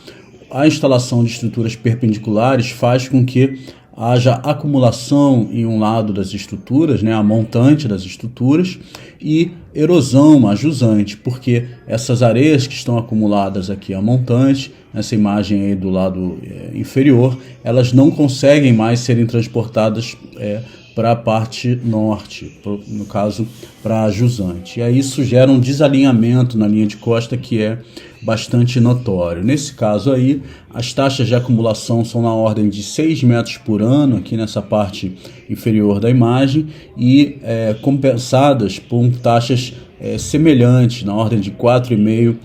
a instalação de estruturas perpendiculares faz com que haja acumulação em um lado das estruturas, né, a montante das estruturas, e erosão a jusante, porque essas areias que estão acumuladas aqui a montante, nessa imagem aí do lado inferior, elas não conseguem mais serem transportadas para a parte norte, no caso para a jusante. E aí isso gera um desalinhamento na linha de costa que é bastante notório. Nesse caso aí, as taxas de acumulação são na ordem de 6 metros por ano, aqui nessa parte inferior da imagem, e compensadas por taxas semelhantes, na ordem de 4,5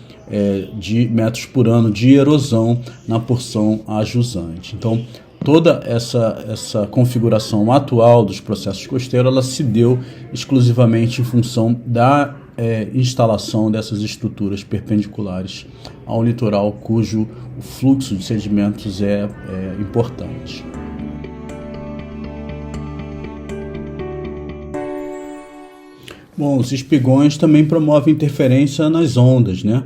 de metros por ano de erosão na porção ajusante. Então, toda essa configuração atual dos processos costeiros, ela se deu exclusivamente em função da instalação dessas estruturas perpendiculares ao litoral, cujo o fluxo de sedimentos é importante. Bom, os espigões também promovem interferência nas ondas, né?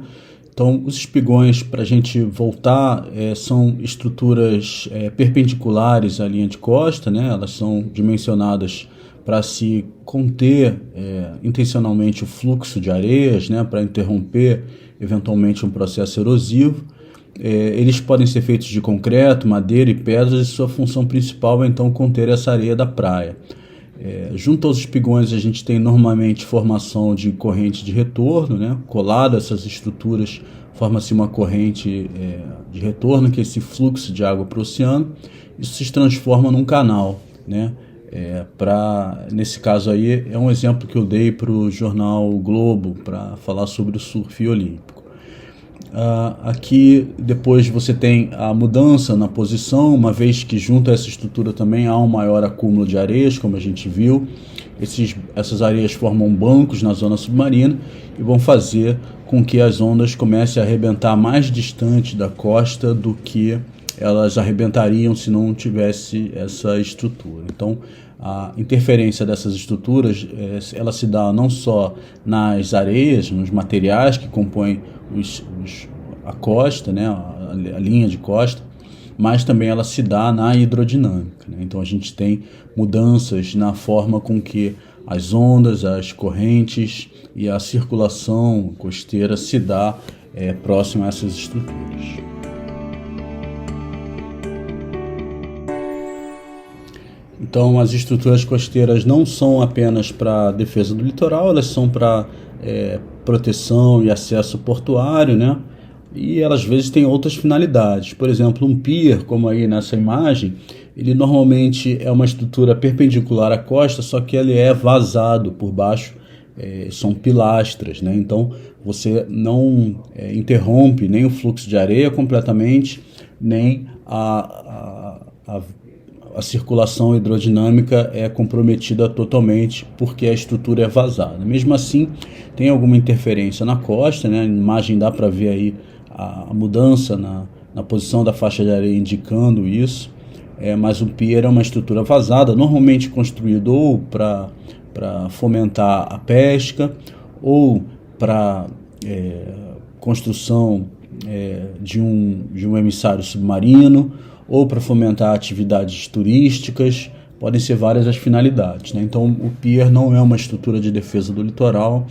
Então, os espigões, para a gente voltar, são estruturas perpendiculares à linha de costa, né? Elas são dimensionadas para se conter intencionalmente o fluxo de areias, né? Para interromper eventualmente um processo erosivo. Eles podem ser feitos de concreto, madeira e pedras, e sua função principal é então conter essa areia da praia. Junto aos espigões a gente tem normalmente formação de corrente de retorno, né? Colado a essas estruturas forma-se uma corrente de retorno, que é esse fluxo de água para o oceano. Isso se transforma num canal, né? Nesse caso aí é um exemplo que eu dei para o jornal o Globo para falar sobre o surf olímpico. Aqui depois você tem a mudança na posição, uma vez que junto a essa estrutura também há um maior acúmulo de areias, como a gente viu. Essas areias formam bancos na zona submarina e vão fazer com que as ondas comecem a arrebentar mais distante da costa do que elas arrebentariam se não tivesse essa estrutura. Então, a interferência dessas estruturas, ela se dá não só nas areias, nos materiais que compõem a costa, né, a linha de costa, mas também ela se dá na hidrodinâmica, né? Então a gente tem mudanças na forma com que as ondas, as correntes e a circulação costeira se dá próximo a essas estruturas. Então as estruturas costeiras não são apenas para defesa do litoral, elas são para proteção e acesso portuário, né? E elas às vezes têm outras finalidades. Por exemplo, um pier, como aí nessa imagem, ele normalmente é uma estrutura perpendicular à costa, só que ele é vazado por baixo, são pilastras, né? Então você não interrompe nem o fluxo de areia completamente, nem a circulação hidrodinâmica é comprometida totalmente porque a estrutura é vazada. Mesmo assim, tem alguma interferência na costa, né? A imagem dá para ver aí a mudança na posição da faixa de areia indicando isso, mas o pier é uma estrutura vazada, normalmente construído ou para fomentar a pesca ou para construção de um emissário submarino ou para fomentar atividades turísticas. Podem ser várias as finalidades, né? Então o pier não é uma estrutura de defesa do litoral,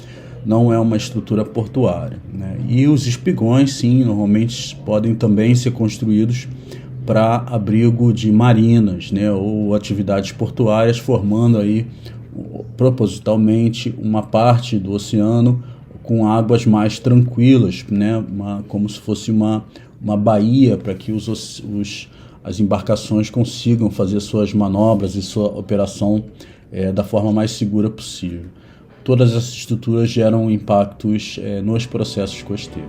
não é uma estrutura portuária, né? E os espigões, sim, normalmente podem também ser construídos para abrigo de marinas, né? Ou atividades portuárias, formando aí propositalmente uma parte do oceano com águas mais tranquilas, né? Como se fosse uma baía para que as embarcações consigam fazer suas manobras e sua operação da forma mais segura possível. Todas essas estruturas geram impactos nos processos costeiros.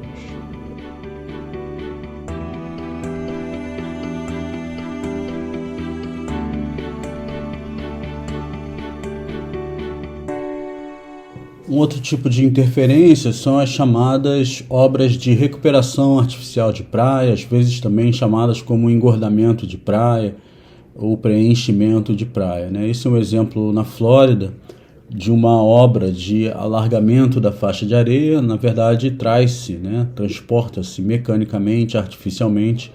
Um outro tipo de interferência são as chamadas obras de recuperação artificial de praia, às vezes também chamadas como engordamento de praia ou preenchimento de praia, né? Esse é um exemplo na Flórida de uma obra de alargamento da faixa de areia. Na verdade, transporta-se mecanicamente, artificialmente,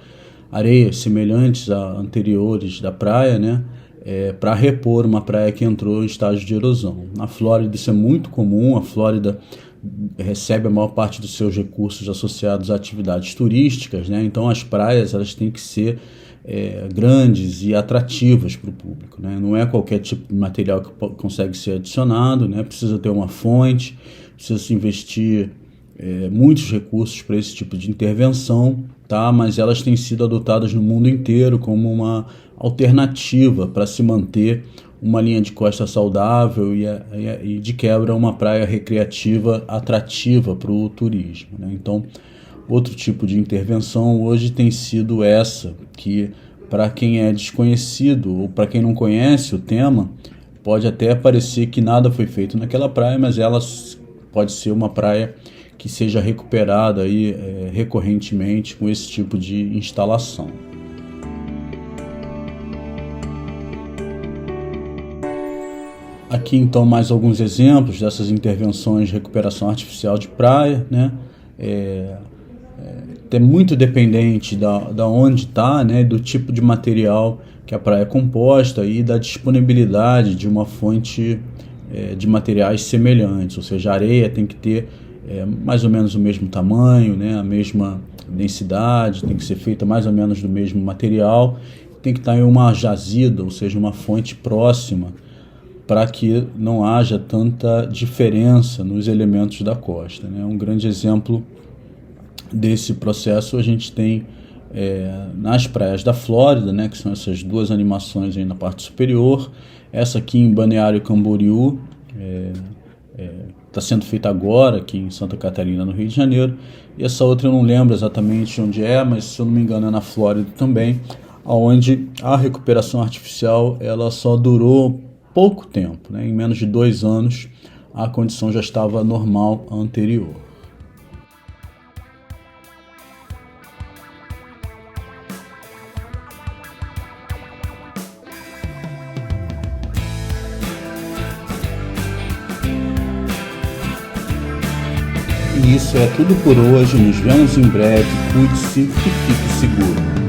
areias semelhantes a anteriores da praia, né? Para repor uma praia que entrou em estágio de erosão. Na Flórida isso é muito comum. A Flórida recebe a maior parte dos seus recursos associados a atividades turísticas, né? Então as praias elas têm que ser grandes e atrativas para o público, né? Não é qualquer tipo de material que consegue ser adicionado, né? Precisa ter uma fonte, precisa se investir muitos recursos para esse tipo de intervenção, tá? Mas elas têm sido adotadas no mundo inteiro como uma alternativa para se manter uma linha de costa saudável e de quebra uma praia recreativa atrativa para o turismo, né? Então, outro tipo de intervenção hoje tem sido essa, que para quem é desconhecido ou para quem não conhece o tema, pode até parecer que nada foi feito naquela praia, mas ela pode ser uma praia que seja recuperada aí, recorrentemente com esse tipo de instalação. Aqui então mais alguns exemplos dessas intervenções de recuperação artificial de praia, né? É muito dependente da onde está, né? Do tipo de material que a praia é composta e da disponibilidade de uma fonte de materiais semelhantes, ou seja, a areia tem que ter mais ou menos o mesmo tamanho, né? A mesma densidade, tem que ser feita mais ou menos do mesmo material, tem que estar em uma jazida, ou seja, uma fonte próxima, para que não haja tanta diferença nos elementos da costa, né? Um grande exemplo desse processo a gente tem nas praias da Flórida, né, que são essas duas animações aí na parte superior. Essa aqui em Balneário Camboriú está sendo feita agora aqui em Santa Catarina, no Rio de Janeiro, e essa outra eu não lembro exatamente onde é, mas se eu não me engano é na Flórida também, onde a recuperação artificial ela só durou pouco tempo, né? Em menos de 2 anos a condição já estava normal anterior. E isso é tudo por hoje. Nos vemos em breve. Cuide-se e fique seguro.